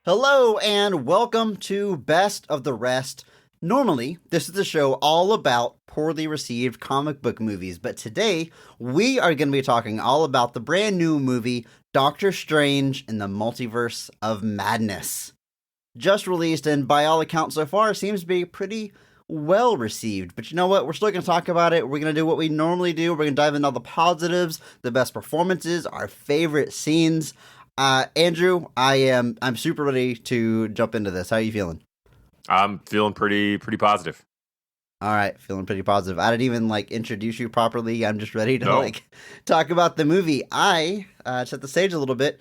Hello and welcome to Best of the Rest. Normally, this is a show all about poorly received comic book movies, but today we are going to be talking all about the brand new movie Doctor Strange in the Multiverse of Madness. Just released and by all accounts so far seems to be pretty well received. But you know what? We're still going to talk about it. We're going to do what we normally do. We're going to dive into all the positives, the best performances, our favorite scenes. Andrew, I'm super ready to jump into this. How are you feeling? I'm feeling pretty positive. All right, feeling pretty positive. I didn't even introduce you properly. I'm just ready to talk about the movie. I set the stage a little bit.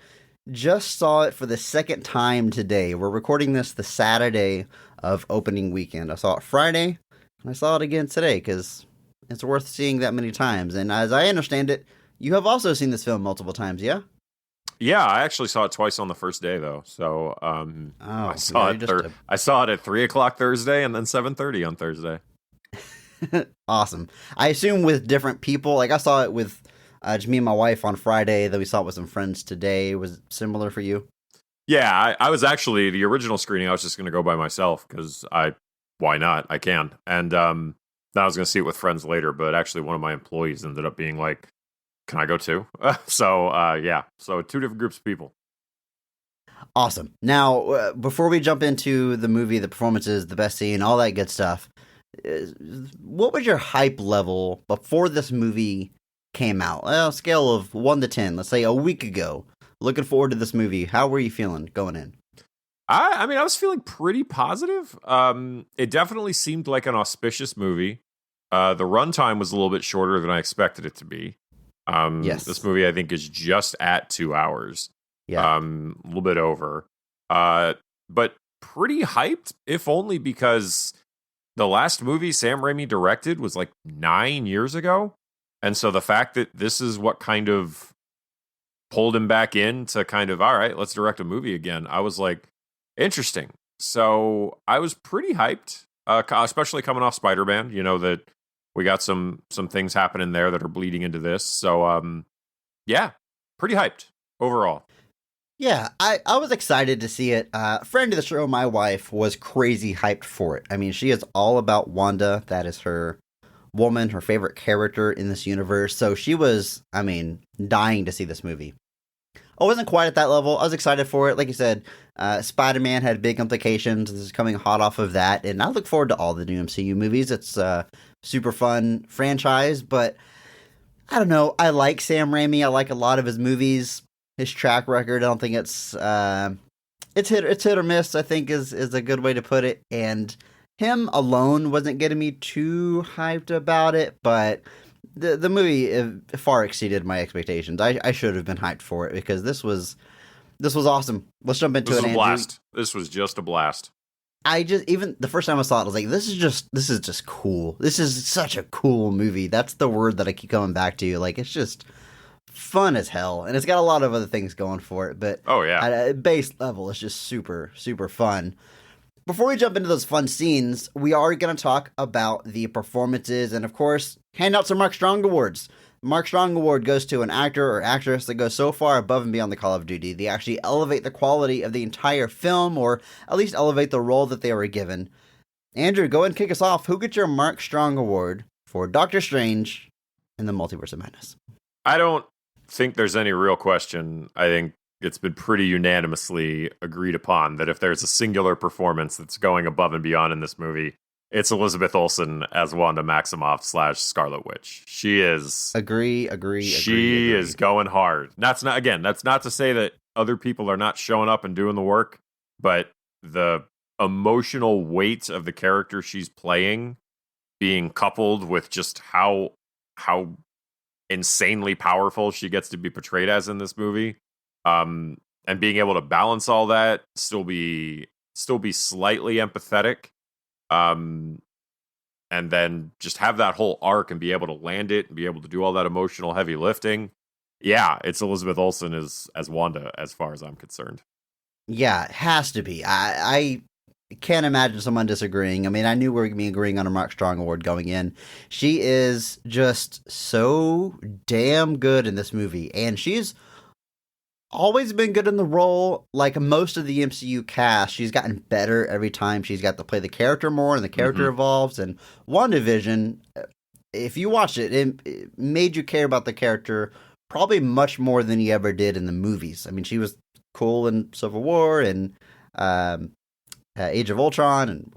Just saw it for the second time today. We're recording this the Saturday of opening weekend. I saw it Friday, and I saw it again today because it's worth seeing that many times. And as I understand it, you have also seen this film multiple times, yeah? Yeah, I actually saw it twice on the first day though. So I saw it. I saw it at 3:00 Thursday and then 7:30 on Thursday. Awesome. I assume with different people. I saw it with just me and my wife on Friday. Then we saw it with some friends today. Was it similar for you? Yeah, I was actually the original screening. I was just going to go by myself because why not? I can. And then I was going to see it with friends later. But actually, one of my employees ended up being like, "Can I go too?" So two different groups of people. Awesome. Now, before we jump into the movie, the performances, the best scene, all that good stuff, what was your hype level before this movie came out? On a scale of 1 to 10, let's say a week ago. Looking forward to this movie. How were you feeling going in? I mean, I was feeling pretty positive. It definitely seemed like an auspicious movie. The runtime was a little bit shorter than I expected it to be. Yes. This movie, I think, is just at 2 hours. Yeah. A little bit over. But pretty hyped, if only because the last movie Sam Raimi directed was 9 years ago. And so the fact that this is what kind of pulled him back in to kind of, all right, let's direct a movie again. I was like, interesting. So I was pretty hyped, especially coming off Spider-Man, that we got some things happening there that are bleeding into this. So, yeah, pretty hyped overall. Yeah, I was excited to see it. Friend of the show, my wife, was crazy hyped for it. I mean, she is all about Wanda. That is her woman, her favorite character in this universe. So she was, dying to see this movie. I wasn't quite at that level. I was excited for it. Like you said, Spider-Man had big implications. This is coming hot off of that. And I look forward to all the new MCU movies. It's a super fun franchise. But I don't know. I like Sam Raimi. I like a lot of his movies. His track record, I don't think it's hit or miss, I think is a good way to put it. And him alone wasn't getting me too hyped about it, but the movie far exceeded my expectations. I should have been hyped for it because this was awesome. Let's jump into it. This was a blast. This was just a blast. Even the first time I saw it, I was like, this is just cool. This is such a cool movie. That's the word that I keep coming back to. It's just fun as hell, and it's got a lot of other things going for it, but at a base level, it's just super, super fun. Before we jump into those fun scenes, we are going to talk about the performances, and of course, hand out some Mark Strong awards. Mark Strong Award goes to an actor or actress that goes so far above and beyond the Call of Duty, they actually elevate the quality of the entire film, or at least elevate the role that they were given. Andrew, go ahead and kick us off. Who gets your Mark Strong Award for Doctor Strange in the Multiverse of Madness? I don't think there's any real question. I think it's been pretty unanimously agreed upon that if there's a singular performance that's going above and beyond in this movie, it's Elizabeth Olsen as Wanda Maximoff / Scarlet Witch. She is agree. She is going hard. That's not to say that other people are not showing up and doing the work, but the emotional weight of the character she's playing being coupled with just how insanely powerful she gets to be portrayed as in this movie, and being able to balance all that, still be slightly empathetic, and then just have that whole arc and be able to land it and be able to do all that emotional heavy lifting. Yeah, it's Elizabeth Olsen as Wanda, as far as I'm concerned. Yeah, it has to be. I can't imagine someone disagreeing. I mean, I knew we were going to be agreeing on a Mark Strong Award going in. She is just so damn good in this movie. And she's always been good in the role. Like most of the MCU cast, she's gotten better every time she's got to play the character more and the character evolves. And WandaVision, if you watched it, it made you care about the character probably much more than you ever did in the movies. I mean, she was cool in Civil War and Age of Ultron and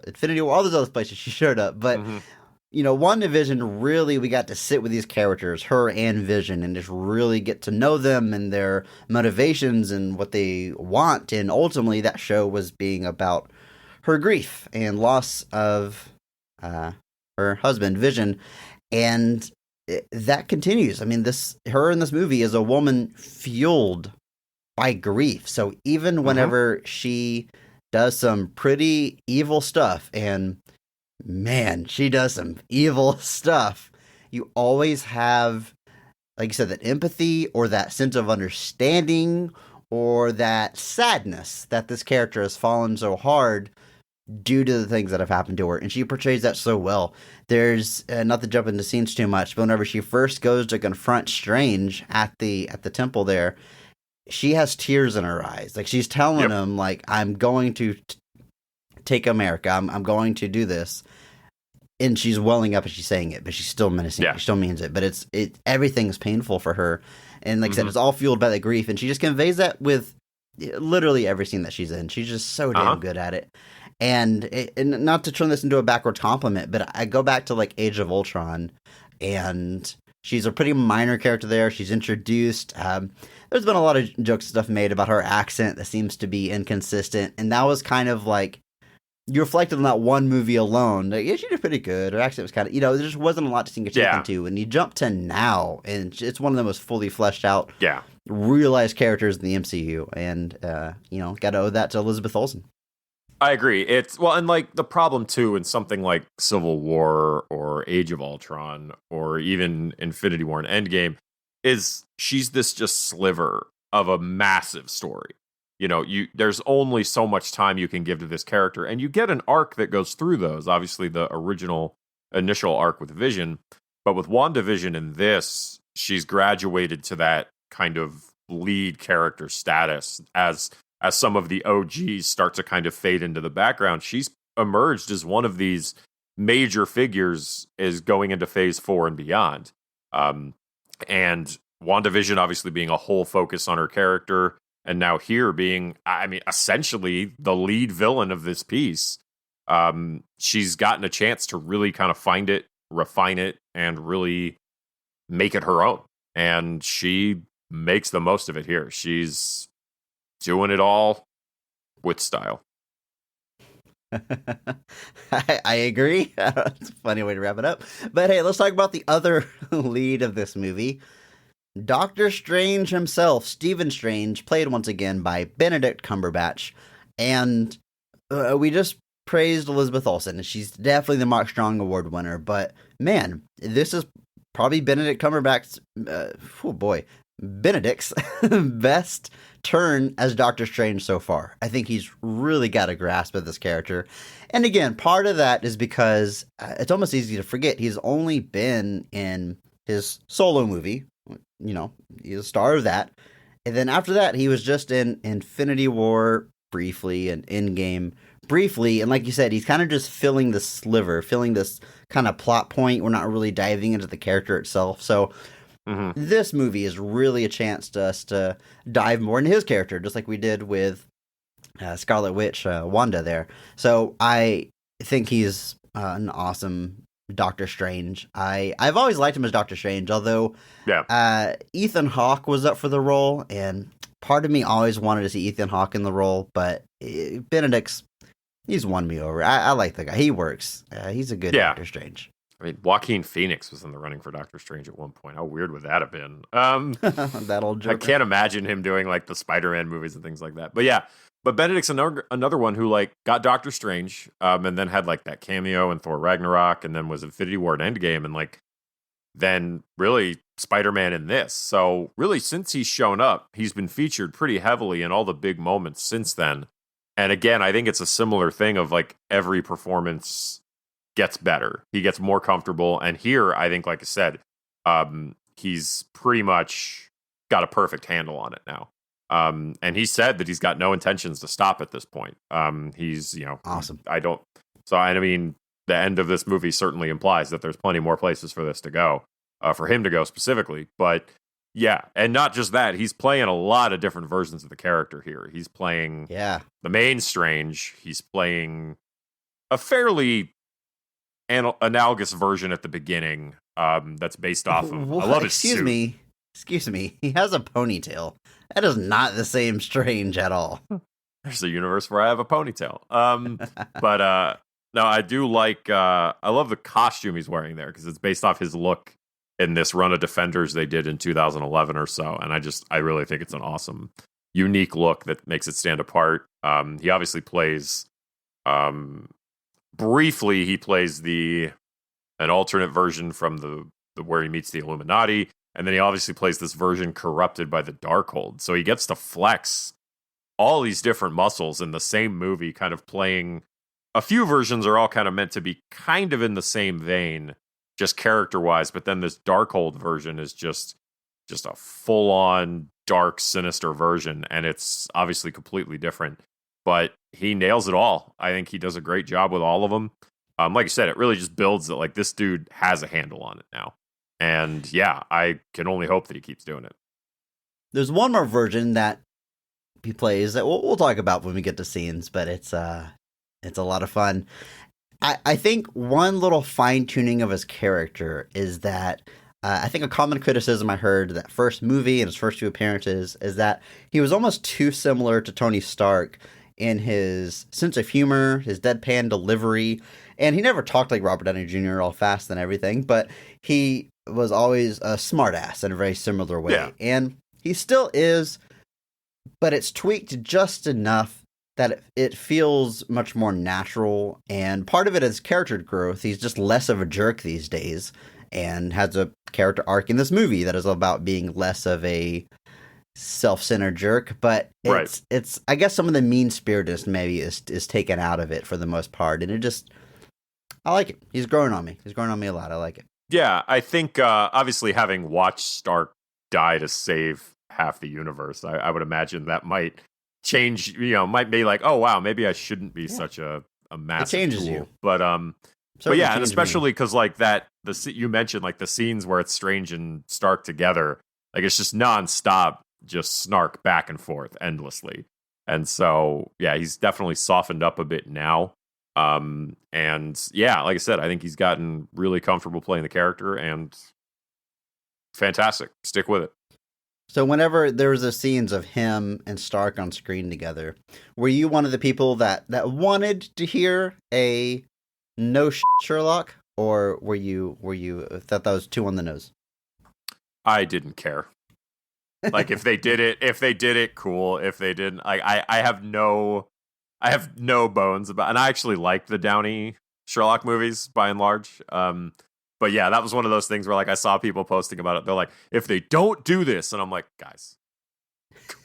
Infinity War, all those other places she showed up. But WandaVision, really, we got to sit with these characters, her and Vision, and just really get to know them and their motivations and what they want. And ultimately, that show was being about her grief and loss of her husband, Vision. And that continues. I mean, her in this movie is a woman fueled by grief. So even whenever she does some pretty evil stuff, and man, she does some evil stuff, you always have, like you said, that empathy or that sense of understanding or that sadness that this character has fallen so hard due to the things that have happened to her. And she portrays that so well. There's, not to jump into scenes too much, but whenever she first goes to confront Strange at the temple there, she has tears in her eyes. Like, she's telling him, like, I'm going to take America. I'm going to do this. And she's welling up as she's saying it, but she's still menacing. She still means it. But everything is painful for her. And like I said, it's all fueled by the grief. And she just conveys that with literally every scene that she's in. She's just so damn good at it. And not to turn this into a backward compliment, but I go back to like Age of Ultron, and she's a pretty minor character there. She's introduced. There's been a lot of jokes and stuff made about her accent that seems to be inconsistent. And that was kind of like, you reflected on that one movie alone. Like, yeah, she did pretty good. Her accent was kind of, there just wasn't a lot to sink your teeth into. And you jump to now, and it's one of the most fully fleshed out, realized characters in the MCU. And, got to owe that to Elizabeth Olsen. I agree. And like the problem too in something like Civil War or Age of Ultron or even Infinity War and Endgame is she's this just sliver of a massive story. There's only so much time you can give to this character, and you get an arc that goes through those. Obviously, the initial arc with Vision, but with WandaVision in this, she's graduated to that kind of lead character status as some of the OGs start to kind of fade into the background. She's emerged as one of these major figures is going into phase 4 and beyond. And WandaVision obviously being a whole focus on her character, and now here being, essentially the lead villain of this piece. She's gotten a chance to really kind of find it, refine it, and really make it her own. And she makes the most of it here. She's doing it all with style. I agree. It's a funny way to wrap it up. But hey, let's talk about the other lead of this movie. Doctor Strange himself, Stephen Strange, played once again by Benedict Cumberbatch. And we just praised Elizabeth Olsen, and she's definitely the Mark Strong Award winner. But man, this is probably Benedict Cumberbatch's, Benedict's best turn as Doctor Strange so far. I think he's really got a grasp of this character. And again, part of that is because it's almost easy to forget he's only been in his solo movie. He's a star of that. And then after that, he was just in Infinity War briefly and Endgame briefly. And like you said, he's kind of just filling this kind of plot point. We're not really diving into the character itself. So this movie is really a chance to us to dive more into his character, just like we did with Scarlet Witch, Wanda there. So I think he's an awesome Doctor Strange. I've always liked him as Doctor Strange, although Ethan Hawke was up for the role, and part of me always wanted to see Ethan Hawke in the role, but he's won me over. I like the guy. He works. He's a good Doctor Strange. I mean, Joaquin Phoenix was in the running for Doctor Strange at one point. How weird would that have been? That old Joker. I can't imagine him doing like the Spider-Man movies and things like that. But yeah, but Benedict's another one who like got Doctor Strange, and then had like that cameo in Thor Ragnarok, and then was Infinity War and Endgame, and like then really Spider-Man in this. So really, since he's shown up, he's been featured pretty heavily in all the big moments since then. And again, I think it's a similar thing of like every performance gets better. He gets more comfortable. And here, I think, like I said, he's pretty much got a perfect handle on it now. And he said that he's got no intentions to stop at this point. He's, awesome. I mean, the end of this movie certainly implies that there's plenty more places for this to go, for him to go specifically. But yeah, and not just that, he's playing a lot of different versions of the character here. He's playing the main Strange. He's playing a fairly analogous version at the beginning that's based off of, I love his suit. Excuse me, he has a ponytail. That is not the same Strange at all. There's a universe where I have a ponytail. But no, I do like, I love the costume he's wearing there, because it's based off his look in this run of Defenders they did in 2011 or so. And I really think it's an awesome, unique look that makes it stand apart. He obviously plays, briefly, he plays an alternate version from the where he meets the Illuminati. And then he obviously plays this version corrupted by the Darkhold. So he gets to flex all these different muscles in the same movie, kind of playing. A few versions are all kind of meant to be kind of in the same vein, just character-wise. But then this Darkhold version is just a full-on dark, sinister version. And it's obviously completely different. But he nails it all. I think he does a great job with all of them. Like I said, it really just builds that, like, this dude has a handle on it now. And yeah, I can only hope that he keeps doing it. There's one more version that he plays that we'll talk about when we get to scenes, but it's a lot of fun. I think one little fine tuning of his character is that I think a common criticism I heard that first movie and his first two appearances is that he was almost too similar to Tony Stark in his sense of humor, his deadpan delivery, and he never talked like Robert Downey Jr. all fast and everything, but he was always a smartass in a very similar way. Yeah. And he still is, but it's tweaked just enough that it feels much more natural. And part of it is character growth. He's just less of a jerk these days and has a character arc in this movie that is about being less of a self-centered jerk. But it's I guess some of the mean-spiritedness maybe is taken out of it for the most part. And I like it. He's growing on me. He's growing on me a lot. I like it. Yeah, I think obviously having watched Stark die to save half the universe, I would imagine that might change, might be like, oh wow, maybe I shouldn't be such a massive It changes tool. you. But yeah, and especially because like that, you mentioned like the scenes where it's Strange and Stark together, like it's just nonstop, just snark back and forth endlessly. And so yeah, he's definitely softened up a bit now. And yeah, like I said, I think he's gotten really comfortable playing the character and fantastic. Stick with it. So whenever there was the scenes of him and Stark on screen together, were you one of the people that wanted to hear a no Sherlock, or were you thought that was too on the nose? I didn't care. Like if they did it, cool. If they didn't, I have no bones about, and I actually like the Downey Sherlock movies by and large. But yeah, that was one of those things where like I saw people posting about it. They're like, if they don't do this, and I'm like, guys,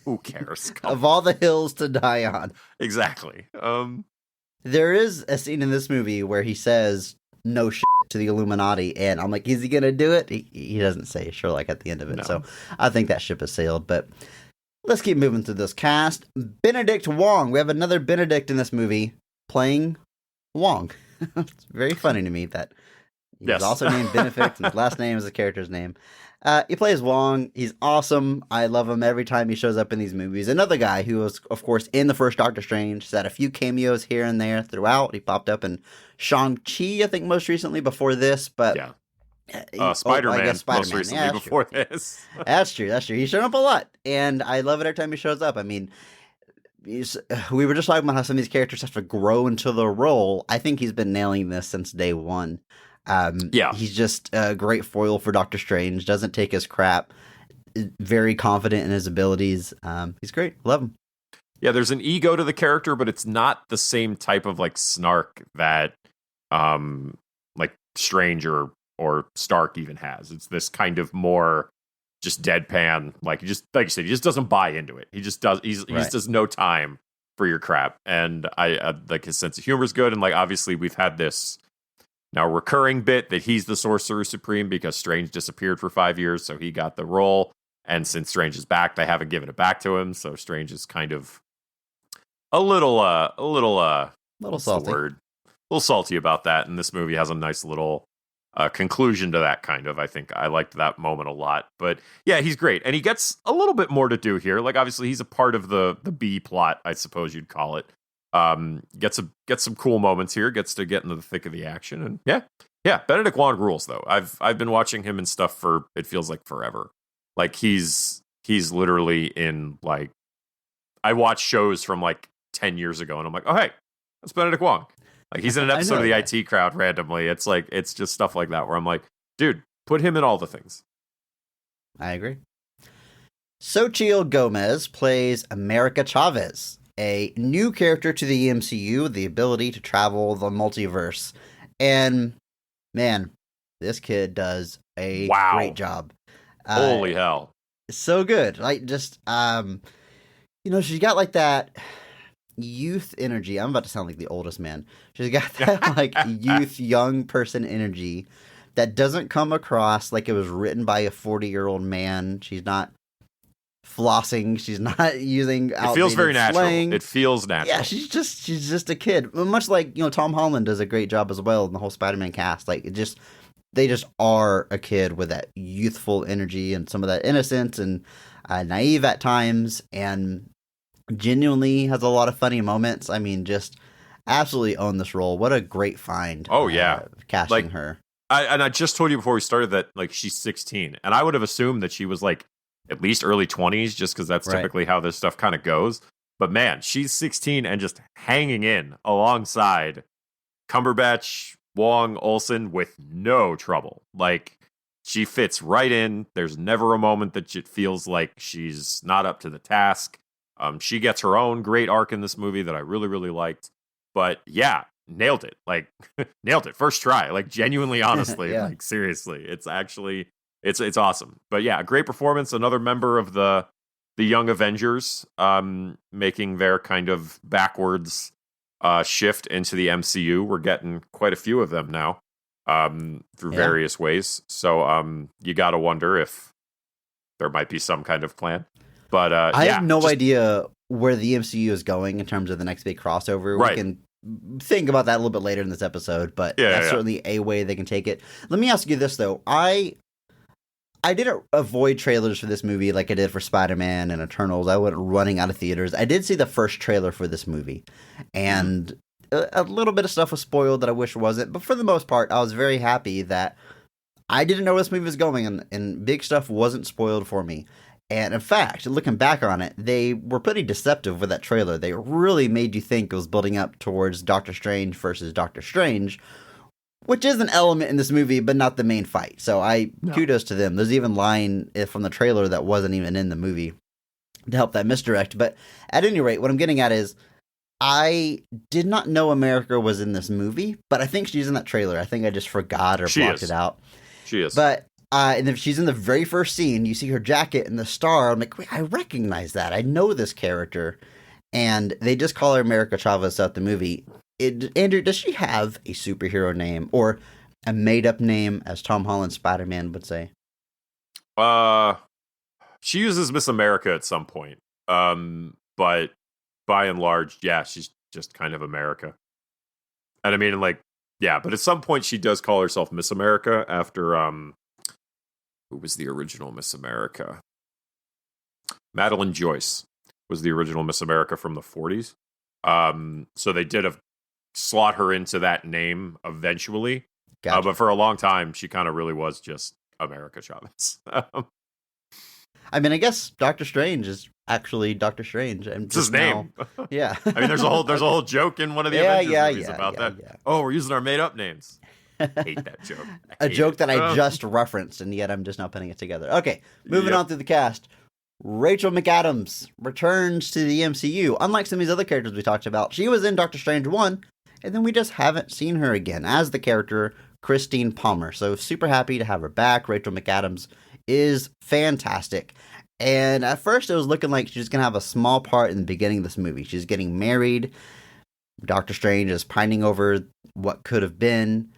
who cares? Of all the hills to die on. Exactly. There is a scene in this movie where he says no to the Illuminati, and I'm like, is he gonna do it? He doesn't say Sherlock at the end of it, so I think that ship has sailed. But let's keep moving through this cast. Benedict Wong. We have another Benedict in this movie playing Wong. It's very funny to me that he's also named Benedict, and his last name is the character's name. He plays Wong. He's awesome. I love him every time he shows up in these movies. Another guy who was, of course, in the first Doctor Strange. He's had a few cameos here and there throughout. He popped up in Shang-Chi, I think, most recently before this. But yeah. Spider-Man, most recently before this. That's true. He's shown up a lot, and I love it every time he shows up. I mean, we were just talking about how some of these characters have to grow into the role. I think he's been nailing this since day one. He's just a great foil for Doctor Strange. Doesn't take his crap. Very confident in his abilities. He's great. Love him. Yeah, there's an ego to the character, but it's not the same type of like snark that like Strange or Stark even has. It's this kind of more just deadpan, like you said, he just doesn't buy into it. He just does. He just does no time for your crap. And I like his sense of humor is good. And like obviously we've had this now recurring bit that he's the Sorcerer Supreme because Strange disappeared for 5 years, so he got the role. And since Strange is back, they haven't given it back to him. So Strange is kind of a little what's salty. the word? A little salty about that. And this movie has a nice little conclusion to that kind of. I think I liked that moment a lot. But yeah, he's great. And he gets a little bit more to do here. Like, obviously, he's a part of the B plot, I suppose you'd call it. Gets some cool moments here, gets to get into the thick of the action. And yeah, Benedict Wong rules, though. I've been watching him and stuff for, it feels like forever. Like, he's literally in, like, I watch shows from like 10 years ago and I'm like, oh, hey, that's Benedict Wong. Like, he's in an episode of the IT Crowd randomly. It's like, it's just stuff like that where I'm like, dude, put him in all the things. I agree. Xochitl Gomez plays America Chavez, a new character to the MCU with the ability to travel the multiverse. And, man, this kid does a great job. Holy hell. So good. Like, just, she's got like that youth energy. I'm about to sound like the oldest man. She's got that like youth, young person energy that doesn't come across like it was written by a 40-year-old man. She's not flossing. She's not using outdated It feels very natural. slang. It feels natural. Yeah, she's just a kid. Much like, Tom Holland does a great job as well in the whole Spider-Man cast. Like, they just are a kid with that youthful energy and some of that innocence and naive at times, and genuinely has a lot of funny moments. I mean, just absolutely own this role. What a great find. Oh, yeah. Casting her. I just told you before we started that, like, she's 16. And I would have assumed that she was, like, at least early 20s, just because that's typically how this stuff kind of goes. But, man, she's 16 and just hanging in alongside Cumberbatch, Wong, Olsen with no trouble. Like, she fits right in. There's never a moment that it feels like she's not up to the task. She gets her own great arc in this movie that I really, really liked. But yeah, nailed it. Like, nailed it. First try. Like, genuinely, honestly. Yeah. Like, seriously. It's actually, it's awesome. But yeah, great performance. Another member of the Young Avengers making their kind of backwards shift into the MCU. We're getting quite a few of them now through various ways. So you got to wonder if there might be some kind of plan. But I have no idea where the MCU is going in terms of the next big crossover. Right. We can think about that a little bit later in this episode, but that's certainly a way they can take it. Let me ask you this, though. I didn't avoid trailers for this movie like I did for Spider-Man and Eternals. I went running out of theaters. I did see the first trailer for this movie, and a little bit of stuff was spoiled that I wish wasn't. But for the most part, I was very happy that I didn't know where this movie was going, and big stuff wasn't spoiled for me. And in fact, looking back on it, they were pretty deceptive with that trailer. They really made you think it was building up towards Doctor Strange versus Doctor Strange, which is an element in this movie, but not the main fight. So kudos to them. There's even line from the trailer that wasn't even in the movie to help that misdirect. But at any rate, what I'm getting at is I did not know America was in this movie, but I think she's in that trailer. I think I just forgot or blocked it out. She is. But and if she's in the very first scene, you see her jacket and the star. I'm like, wait, I recognize that. I know this character. And they just call her America Chavez throughout the movie. Andrew, does she have a superhero name or a made-up name, as Tom Holland Spider-Man would say? She uses Miss America at some point. But by and large, yeah, she's just kind of America. And I mean, like, yeah, but at some point she does call herself Miss America after, who was the original Miss America? Madeline Joyce was the original Miss America from the 40s. So they did slot her into that name eventually. Gotcha. But for a long time, she kind of really was just America Chavez. I mean, I guess Doctor Strange is actually Doctor Strange. It's his name. Yeah. I mean, there's a whole joke in one of the Avengers movies about that. Yeah. Oh, we're using our made up names. I hate that joke. A joke that I just referenced, and yet I'm just now putting it together. Okay, moving on through the cast. Rachel McAdams returns to the MCU. Unlike some of these other characters we talked about, she was in Doctor Strange 1, and then we just haven't seen her again as the character Christine Palmer. So super happy to have her back. Rachel McAdams is fantastic. And at first it was looking like she's going to have a small part in the beginning of this movie. She's getting married. Doctor Strange is pining over what could have been.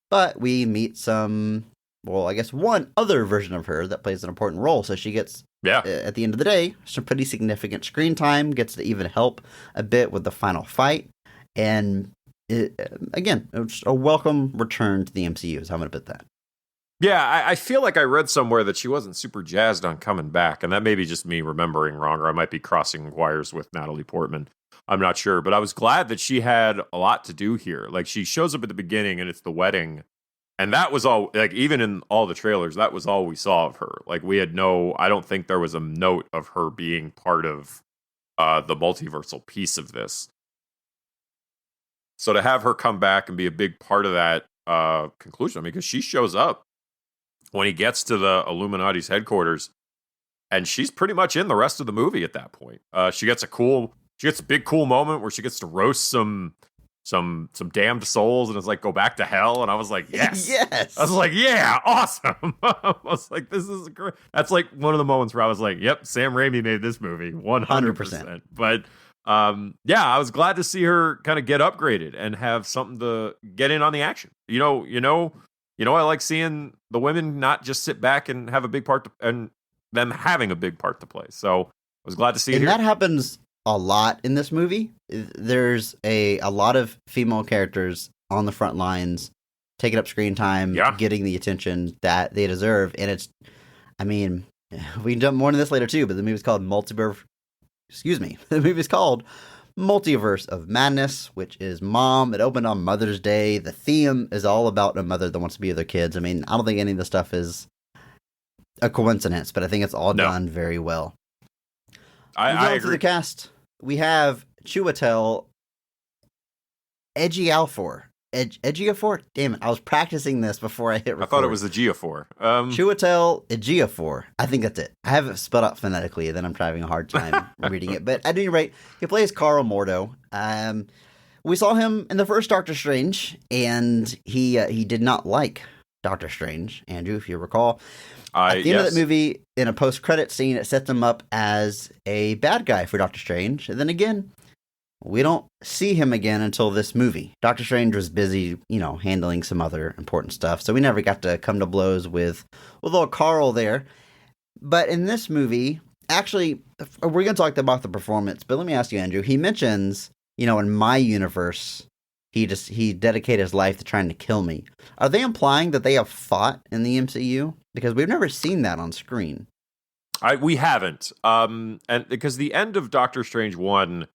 But we meet some well, I guess one other version of her that plays an important role. So she gets, Yeah. at the end of the day, some pretty significant screen time, gets to even help a bit with the final fight. And again, it's a welcome return to the MCU, is how I'm going to put that. Yeah, I feel like I read somewhere that she wasn't super jazzed on coming back, and that may be just me remembering wrong, or I might be crossing wires with Natalie Portman. I'm not sure, but I was glad that she had a lot to do here. Like, she shows up at the beginning, and it's the wedding, and that was all, like, even in all the trailers, that was all we saw of her. Like, we had I don't think there was a note of her being part of the multiversal piece of this. So to have her come back and be a big part of that conclusion, I mean, because she shows up when he gets to the Illuminati's headquarters, and she's pretty much in the rest of the movie at that point. She gets a big cool moment where she gets to roast some damned souls, and it's like, go back to hell. And I was like, yes. Yes. I was like, yeah, awesome. I was like, this is great. That's like one of the moments where I was like, yep, Sam Raimi made this movie 100%. But yeah, I was glad to see her kind of get upgraded and have something to get in on the action. I like seeing the women not just sit back and have a big part and them having a big part to play. So I was glad to see it. And that happens a lot in this movie. There's a lot of female characters on the front lines, taking up screen time, getting the attention that they deserve. And it's, I mean, we can jump more into this later too, but the movie's called Multiverse. The movie's called Multiverse of Madness, which is Mom. It opened on Mother's Day. The theme is all about a mother that wants to be with their kids. I mean, I don't think any of the stuff is a coincidence, but I think it's all done very well. I agree. The cast, we have Chiwetel Ejiofor. Ejiofor? Damn it, I was practicing this before I hit record. I thought it was the Ejiofor. Chiwetel Ejiofor. I think that's it. I have it spelled out phonetically, then I'm having a hard time reading it. But at any rate, he plays Carl Mordo. We saw him in the first Doctor Strange, and he did not like Doctor Strange, Andrew, if you recall. At the end of that movie, in a post-credit scene, it sets him up as a bad guy for Doctor Strange. And then again, we don't see him again until this movie. Doctor Strange was busy, handling some other important stuff, so we never got to come to blows with little Carl there. But in this movie, actually, we're going to talk about the performance, but let me ask you, Andrew. He mentions, in my universe, he dedicated his life to trying to kill me. Are they implying that they have fought in the MCU? Because we've never seen that on screen. We haven't. And because the end of Doctor Strange 1,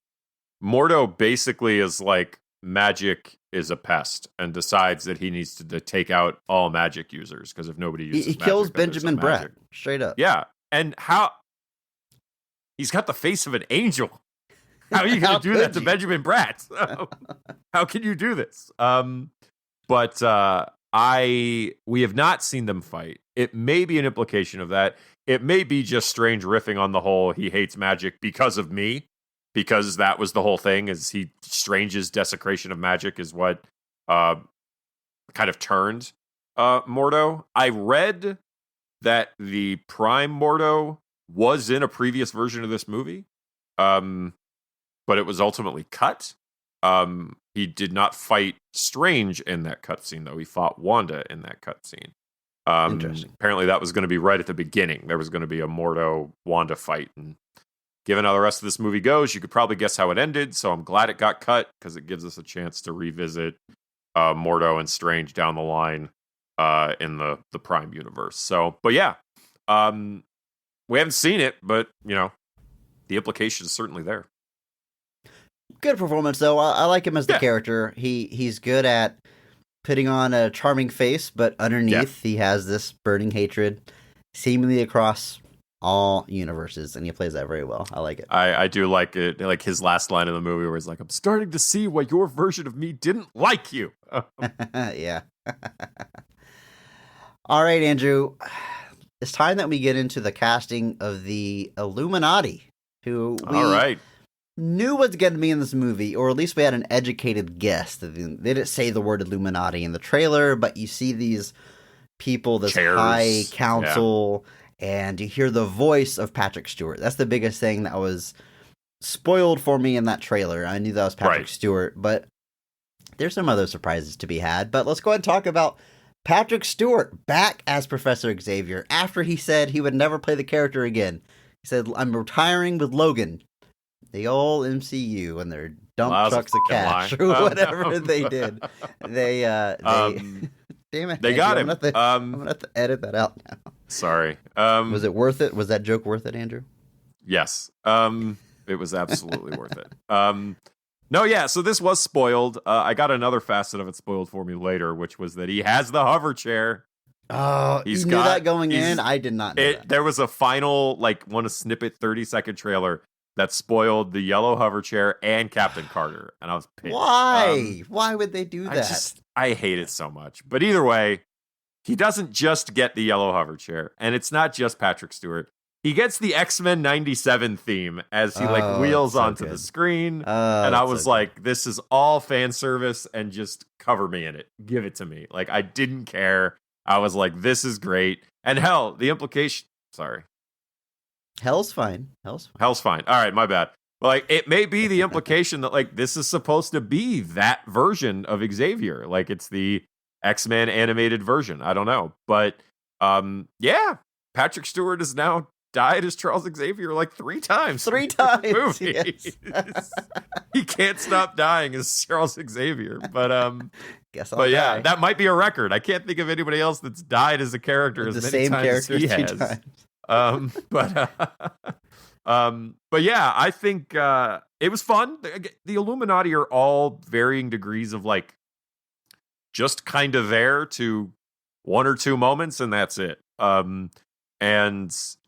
Mordo basically is like, magic is a pest, and decides that he needs to take out all magic users, because if nobody uses magic, he kills Benjamin Bratt, straight up. Yeah. And he's got the face of an angel. How are you going to do that to Benjamin Bratt? How can you do this? But we have not seen them fight. It may be an implication of that. It may be just Strange riffing on the whole, he hates magic because of me, because that was the whole thing, is Strange's desecration of magic is what kind of turned Mordo. I read that the Prime Mordo was in a previous version of this movie, but it was ultimately cut. He did not fight Strange in that cutscene, though. He fought Wanda in that cutscene. Interesting. Apparently that was going to be right at the beginning. There was going to be a Mordo-Wanda fight. And given how the rest of this movie goes, you could probably guess how it ended. So I'm glad it got cut, because it gives us a chance to revisit Mordo and Strange down the line in the Prime universe. So, but yeah, we haven't seen it, but, the implication is certainly there. Good performance, though. I like him as the character. He's good at putting on a charming face, but underneath he has this burning hatred, seemingly across all universes, and he plays that very well. I like it. I do like it. Like his last line in the movie, where he's like, "I'm starting to see why your version of me didn't like you." Yeah. All right, Andrew. It's time that we get into the casting of the Illuminati, who we knew was going to be in this movie, or at least we had an educated guess. They didn't say the word Illuminati in the trailer, but you see these people, this Chairs. high council, and you hear the voice of Patrick Stewart. That's the biggest thing that was spoiled for me in that trailer. I knew that was Patrick Stewart, but there's some other surprises to be had. But let's go ahead and talk about Patrick Stewart back as Professor Xavier after he said he would never play the character again. He said, "I'm retiring with Logan." The old MCU and their dump trucks of cash or whatever they did. They damn it, they got him. I'm gonna have to edit that out now. Sorry. Was it worth it? Was that joke worth it, Andrew? Yes. It was absolutely worth it. No, yeah. So this was spoiled. I got another facet of it spoiled for me later, which was that he has the hover chair. Oh, you knew that going in? I did not know that. There was a final, one snippet 30-second trailer that spoiled the yellow hover chair and Captain Carter, and I was pissed. Why? Why would they do that? I hate it so much. But either way, he doesn't just get the yellow hover chair, and it's not just Patrick Stewart. He gets the X-Men 97 theme as he wheels onto the screen, and I was like, this is all fan service, and just cover me in it. Give it to me. I didn't care. I was like, this is great. And hell, the implication... Sorry. Hell's fine. Hell's fine. All right, my bad. It may be the implication that, this is supposed to be that version of Xavier. It's the X-Men animated version. I don't know. But, yeah, Patrick Stewart has now died as Charles Xavier 3 times. 3 times. Movie. Yes. He can't stop dying as Charles Xavier. But, yeah, that might be a record. I can't think of anybody else that's died as a character as many times as he has. But yeah, I think it was fun. The Illuminati are all varying degrees of just kind of there to 1 or 2 moments, and that's it. And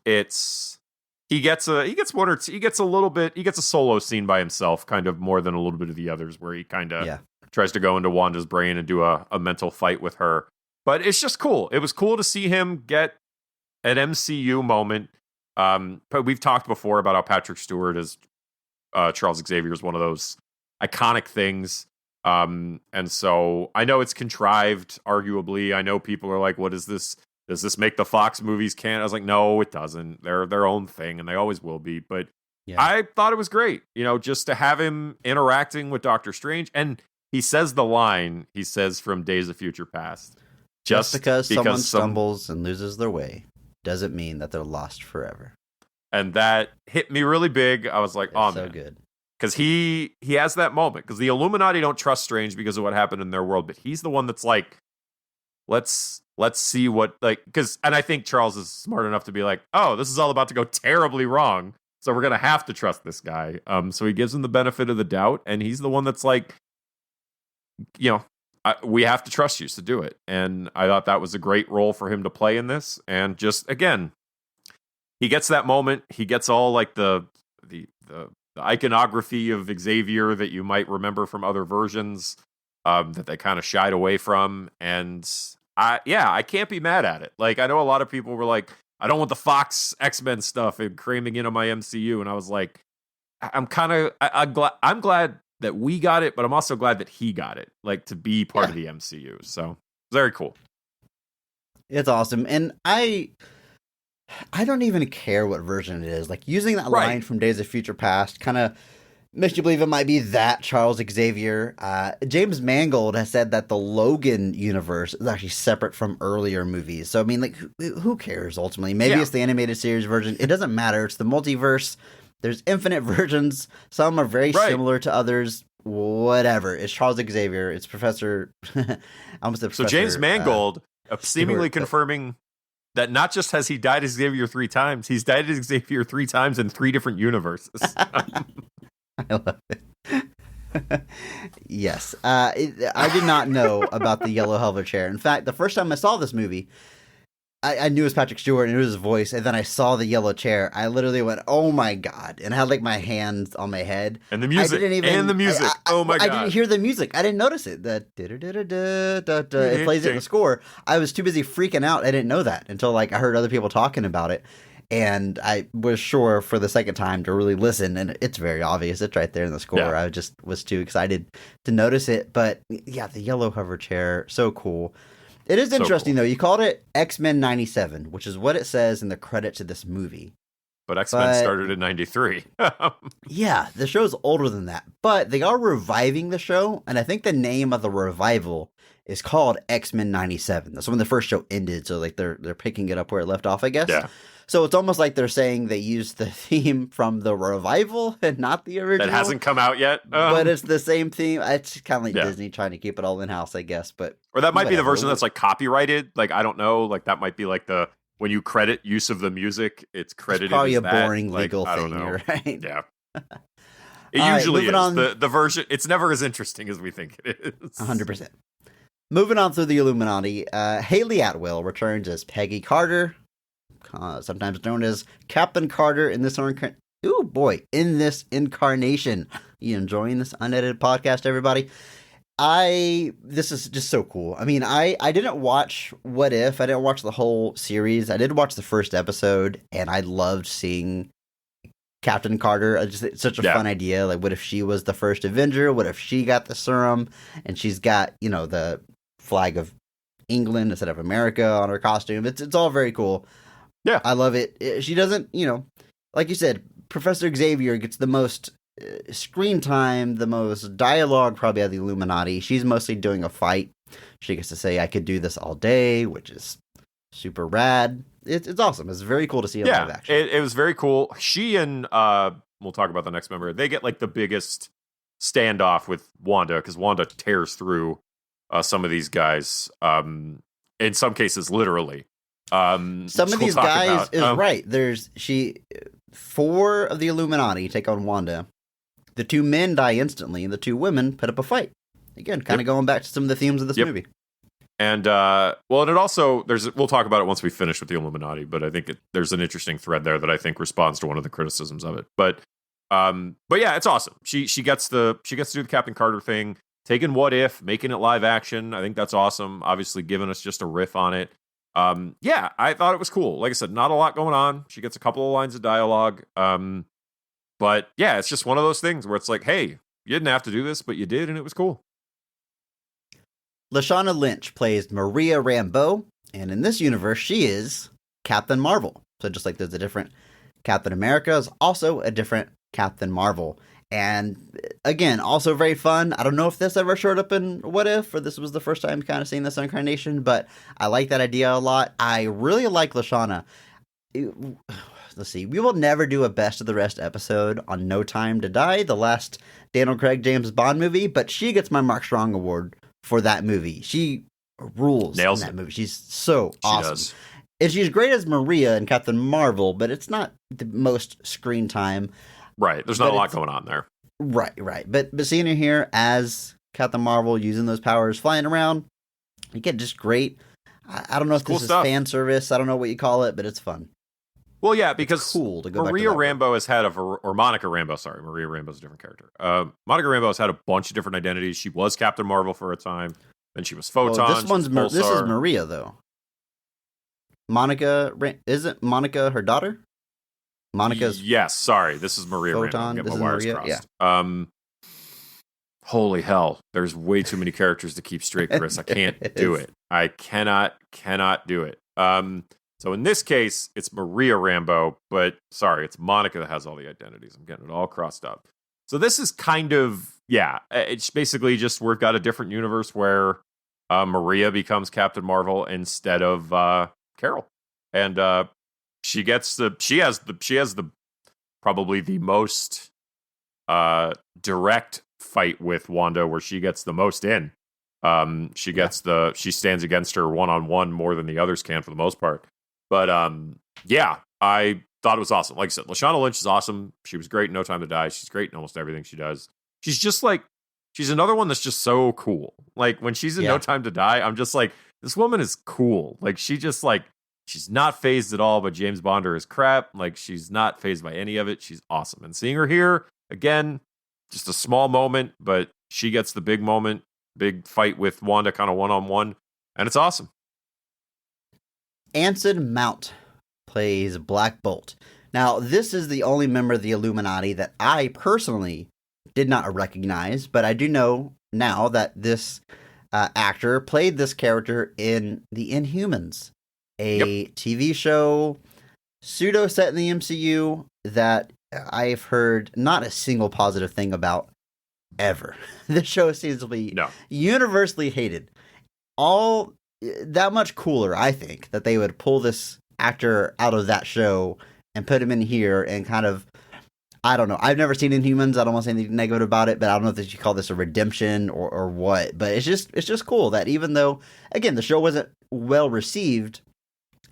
it's he gets a solo scene by himself, kind of more than a little bit of the others, where he kind of tries to go into Wanda's brain and do a mental fight with her. But it's just cool. It was cool to see him get an MCU moment. But we've talked before about how Patrick Stewart as Charles Xavier is one of those iconic things. And so I know it's contrived, arguably. I know people are like, what is this? Does this make the Fox movies canon? I was like, no, it doesn't. They're their own thing, and they always will be. But I thought it was great, just to have him interacting with Doctor Strange. And he says the line he says from Days of Future Past. Just because someone stumbles and loses their way doesn't mean that they're lost forever. And that hit me really big. I was like, oh, man. So good. Because he has that moment. Because the Illuminati don't trust Strange because of what happened in their world. But he's the one that's like, let's see what, and I think Charles is smart enough to be like, oh, this is all about to go terribly wrong. So we're going to have to trust this guy. So he gives him the benefit of the doubt. And he's the one that's like, we have to trust you to do it. And I thought that was a great role for him to play in this. And just, again, he gets that moment. He gets all the iconography of Xavier that you might remember from other versions that they kind of shied away from. And I can't be mad at it. I know a lot of people were like, I don't want the Fox X-Men stuff and cramming into my MCU. And I was like, I'm glad that we got it, but I'm also glad that he got it, to be part of the MCU. So very cool. It's awesome. And I don't even care what version it is. Using that line from Days of Future Past kind of makes you believe it might be that Charles Xavier. James Mangold has said that the Logan universe is actually separate from earlier movies. So, I mean, who cares ultimately? Maybe it's the animated series version. It doesn't matter. It's the multiverse. There's infinite versions. Some are very similar to others. Whatever. It's Charles Xavier. It's Professor. So James Mangold seemingly confirming that not just has he died as Xavier 3 times, he's died as Xavier 3 times in 3 different universes. I love it. Yes. I did not know about the yellow hover chair. In fact, the first time I saw this movie, I knew it was Patrick Stewart and it was his voice, and then I saw the yellow chair. I literally went, oh my God. And I had my hands on my head. And the music. Oh my God. I didn't hear the music. I didn't notice it. It plays it in the score. I was too busy freaking out. I didn't know that until I heard other people talking about it. And I was sure for the second time to really listen. And it's very obvious. It's right there in the score. Yeah. I just was too excited to notice it. But yeah, the yellow hover chair, so cool. It is interesting, though. You called it X-Men 97, which is what it says in the credits of this movie. but X-Men But started in 93. yeah, the show's older than that. But they are reviving the show, and I think the name of the revival is called X-Men 97. That's when the first show ended, so like they're picking it up where it left off, I guess. Yeah. So it's almost like they're saying they used the theme from the revival and not the original. That hasn't come out yet. But it's the same theme. It's kind of like Yeah. Disney trying to keep it all in-house, I guess. But Or that might be the whatever. version that's like copyrighted. Like, I don't know. Like, that might be like the, when you credit use of the music, it's credited probably as a that. boring Like, legal I don't thing, know. you're right? Yeah. It All right, usually moving is. on. The version, it's never as interesting as we think it is. 100%. Moving on through the Illuminati, Haley Atwell returns as Peggy Carter, sometimes known as Captain Carter in this incarnation. You enjoying this unedited podcast, everybody? This is just so cool. I mean, I didn't watch What If. I didn't watch the whole series. I did watch the first episode, and I loved seeing Captain Carter. It's such a fun idea. Like, what if she was the first Avenger? What if she got the serum and she's got, the flag of England instead of America on her costume? It's all very cool. Yeah. I love it. She doesn't, like you said, Professor Xavier gets the most screen time, the most dialogue probably out of the Illuminati. She's mostly doing a fight. She gets to say, I could do this all day, which is super rad. It's awesome. It's very cool to see in live action. It was very cool. She and we'll talk about the next member. They get like the biggest standoff with Wanda because Wanda tears through some of these guys. In some cases, literally. Some of these guys is right. There's 4 of the Illuminati take on Wanda. The 2 men die instantly, and the 2 women put up a fight. Again, kind of going back to some of the themes of this movie. And and it also we'll talk about it once we finish with the Illuminati, but I think there's an interesting thread there that I think responds to one of the criticisms of it. But yeah, it's awesome. She gets to do the Captain Carter thing, taking What If, making it live action. I think that's awesome. Obviously, giving us just a riff on it. Yeah, I thought it was cool. Like I said, not a lot going on. She gets a couple of lines of dialogue. But yeah, it's just one of those things where it's like, hey, you didn't have to do this, but you did, and it was cool. Lashana Lynch plays Maria Rambeau, and in this universe, she is Captain Marvel. So just like there's a different Captain America, there's also a different Captain Marvel. And again, also very fun. I don't know if this ever showed up in What If, or this was the first time kind of seeing this incarnation, but I like that idea a lot. I really like Lashana. Let's see. We will never do a best of the rest episode on No Time to Die, the last Daniel Craig James Bond movie, but she gets my Mark Strong Award for that movie. She rules in that movie. She's so awesome. She does. And she's great as Maria in Captain Marvel, but it's not the most screen time. Right. There's not a lot going on there. Right. But seeing her here as Captain Marvel, using those powers, flying around, again, just great. I don't know if this is fan service. I don't know what you call it, but it's fun. Well, yeah, because it's cool to go Maria back to Rambeau has had or Monica Rambeau, sorry. Maria Rambeau's a different character. Monica Rambeau has had a bunch of different identities. She was Captain Marvel for a time. Then she was Photon. This is Maria, though. Monica, isn't Monica her daughter? Monica's... Yes, sorry. This is Maria Photon. Rambeau. Get my wires crossed. Yeah. Holy hell. There's way too many characters to keep straight, Chris. I can't do it. I cannot do it. So in this case, it's Maria Rambeau, but sorry, it's Monica that has all the identities. I'm getting it all crossed up. So this is kind of, it's basically just we've got a different universe where Maria becomes Captain Marvel instead of Carol. And she has the probably the most direct fight with Wanda where she gets the most in. She stands against her one-on-one more than the others can for the most part. But I thought it was awesome. Like I said, Lashana Lynch is awesome. She was great in No Time to Die. She's great in almost everything she does. She's just like, she's another one that's just so cool. Like when she's in No Time to Die, I'm just like, this woman is cool. Like she's not phased at all by James Bond or his crap. Like she's not phased by any of it. She's awesome. And seeing her here, again, just a small moment, but she gets the big moment, big fight with Wanda kind of one-on-one. And it's awesome. Anson Mount plays Black Bolt. Now, this is the only member of the Illuminati that I personally did not recognize, but I do know now that this actor played this character in The Inhumans, a TV show pseudo set in the MCU that I've heard not a single positive thing about ever. This show seems to be universally hated. All that much cooler, I think, that they would pull this actor out of that show and put him in here and kind of, I don't know. I've never seen Inhumans. I don't want to say anything negative about it, but I don't know if you call this a redemption or what. But it's just cool that even though, again, the show wasn't well received,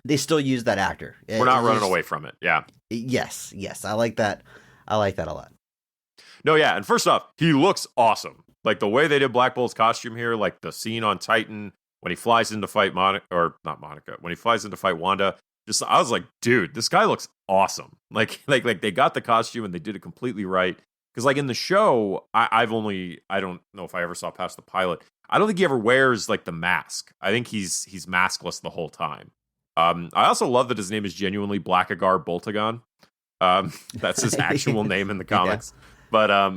they still use that actor. We're not running away from it. Yeah. Yes. I like that. I like that a lot. No, yeah. And first off, he looks awesome. Like the way they did Black Bolt's costume here, like the scene on Titan when he flies in to fight when he flies in to fight Wanda. I was like, dude, this guy looks awesome. Like they got the costume and they did it completely right. Because like in the show, I don't know if I ever saw past the pilot. I don't think he ever wears like the mask. I think he's maskless the whole time. I also love that his name is genuinely Blackagar Boltagon. That's his actual name in the comics. Yeah.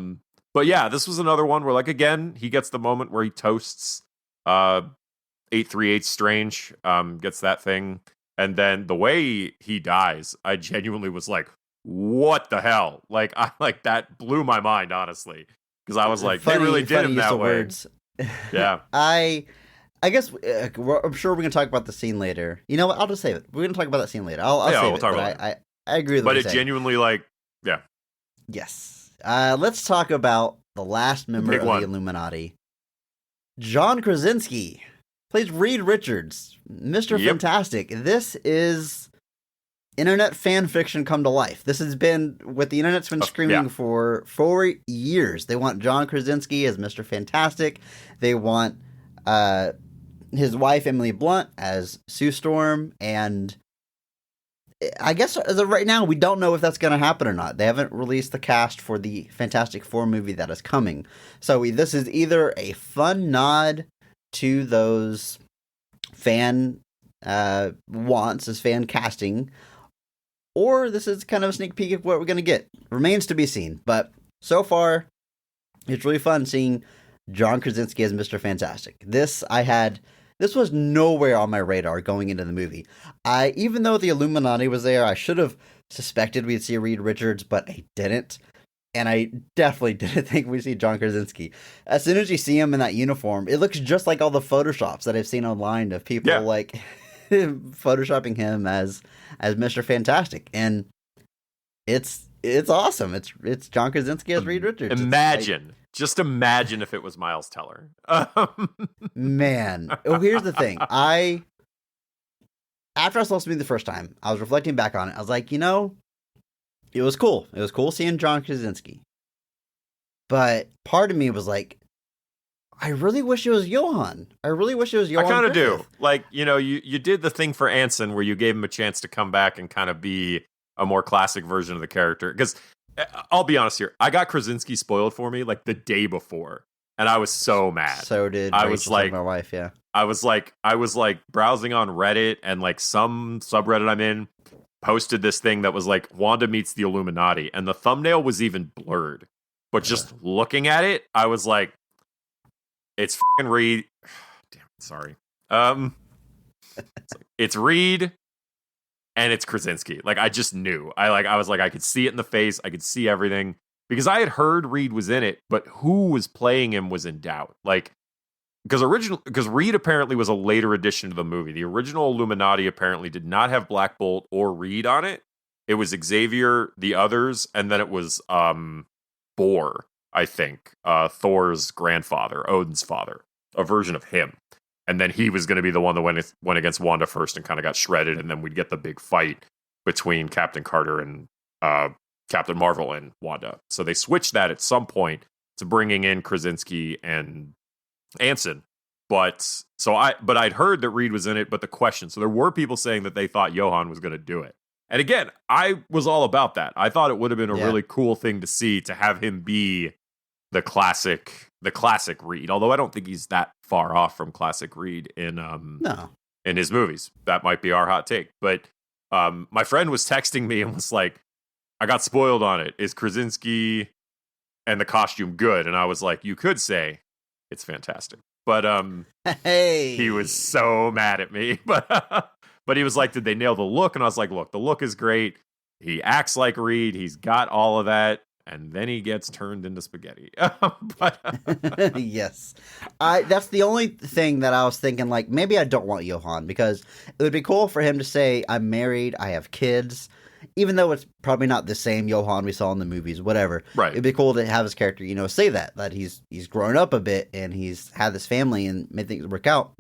But yeah, this was another one where like again he gets the moment where he toasts 838 Strange, gets that thing. And then the way he dies, I genuinely was like, what the hell? Like, that blew my mind, honestly. Because I was like, they really did him that way. Words. Yeah. I guess, I'm sure we're going to talk about the scene later. You know what? I'll just save it. We're going to talk about that scene later. I'll save we'll talk about it. I agree with what you're saying. But it genuinely, like, yeah. Yes. Let's talk about the last member of the Illuminati. John Krasinski plays Reed Richards, Mr. Fantastic. This is internet fan fiction come to life. This has been what the internet's been screaming for 4 years. They want John Krasinski as Mr. Fantastic. They want his wife, Emily Blunt, as Sue Storm. And I guess as of right now, we don't know if that's going to happen or not. They haven't released the cast for the Fantastic Four movie that is coming. So this is either a fun nod to those fan wants as fan casting, or this is kind of a sneak peek of what we're going to get. Remains to be seen, but so far it's really fun seeing John Krasinski as Mr. Fantastic. This was nowhere on my radar going into the movie. Even though the Illuminati was there, I should have suspected we'd see Reed Richards, but I didn't. And I definitely didn't think we'd see John Krasinski. As soon as you see him in that uniform, it looks just like all the Photoshops that I've seen online of people like Photoshopping him as Mr. Fantastic. And it's awesome. It's John Krasinski as Reed Richards. Just imagine if it was Miles Teller. Man. Oh, here's the thing. After I saw this movie the first time, I was reflecting back on it. I was like, it was cool. It was cool seeing John Krasinski. But part of me was like, I really wish it was Johan. I kind of do. Like, you did the thing for Anson where you gave him a chance to come back and kind of be a more classic version of the character. Because I'll be honest here, I got Krasinski spoiled for me like the day before. And I was so mad. So did Rachel, was like my wife, yeah. I was like browsing on Reddit, and like some subreddit I'm in posted this thing that was like Wanda meets the Illuminati, and the thumbnail was even blurred. But just looking at it, I was like, it's fucking Reed. Damn it, sorry. It's Reed and it's Krasinski. Like I just knew. I was like, I could see it in the face, I could see everything. Because I had heard Reed was in it, but who was playing him was in doubt. Like, because Reed apparently was a later addition to the movie. The original Illuminati apparently did not have Black Bolt or Reed on it. It was Xavier, the others, and then it was Bor, I think, Thor's grandfather, Odin's father, a version of him. And then he was going to be the one that went against Wanda first and kind of got shredded, and then we'd get the big fight between Captain Carter and Captain Marvel and Wanda. So they switched that at some point to bringing in Krasinski and Anson. But I'd heard that Reed was in it, but the question, so there were people saying that they thought Johan was going to do it. And again, I was all about that. I thought it would have been a really cool thing to see, to have him be the classic Reed. Although I don't think he's that far off from classic Reed in his movies. That might be our hot take. But my friend was texting me and was like, I got spoiled on it. Is Krasinski and the costume good? And I was like, you could say it's fantastic. But he was so mad at me. But But he was like, did they nail the look? And I was like, look, the look is great. He acts like Reed. He's got all of that. And then he gets turned into spaghetti. But Yes. That's the only thing that I was thinking, like, maybe I don't want Johan, because it would be cool for him to say, I'm married, I have kids, even though it's probably not the same Johan we saw in the movies, whatever. Right. It'd be cool to have his character, say that he's grown up a bit and he's had this family and made things work out.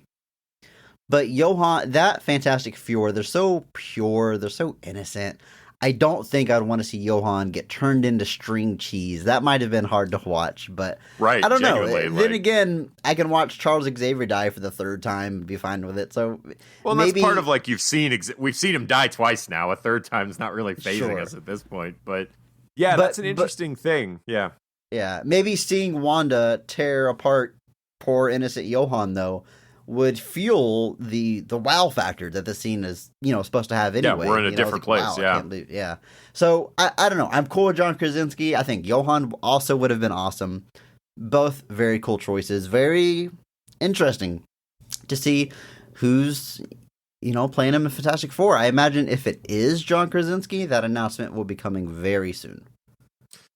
But Johan, that Fantastic Four, they're so pure, they're so innocent. I don't think I'd want to see Johan get turned into string cheese. That might have been hard to watch, but right, I don't know. like... Then again, I can watch Charles Xavier die for the third time and be fine with it. So, well, maybe... that's part of like we've seen him die twice now. A third time is not really phasing us at this point, but yeah, that's an interesting thing. Yeah, yeah. Maybe seeing Wanda tear apart poor innocent Johan though would fuel the wow factor that the scene is, supposed to have anyway. Yeah, we're in a different place, wow, yeah. Yeah. So, I don't know. I'm cool with John Krasinski. I think Johan also would have been awesome. Both very cool choices. Very interesting to see who's, playing him in Fantastic Four. I imagine if it is John Krasinski, that announcement will be coming very soon.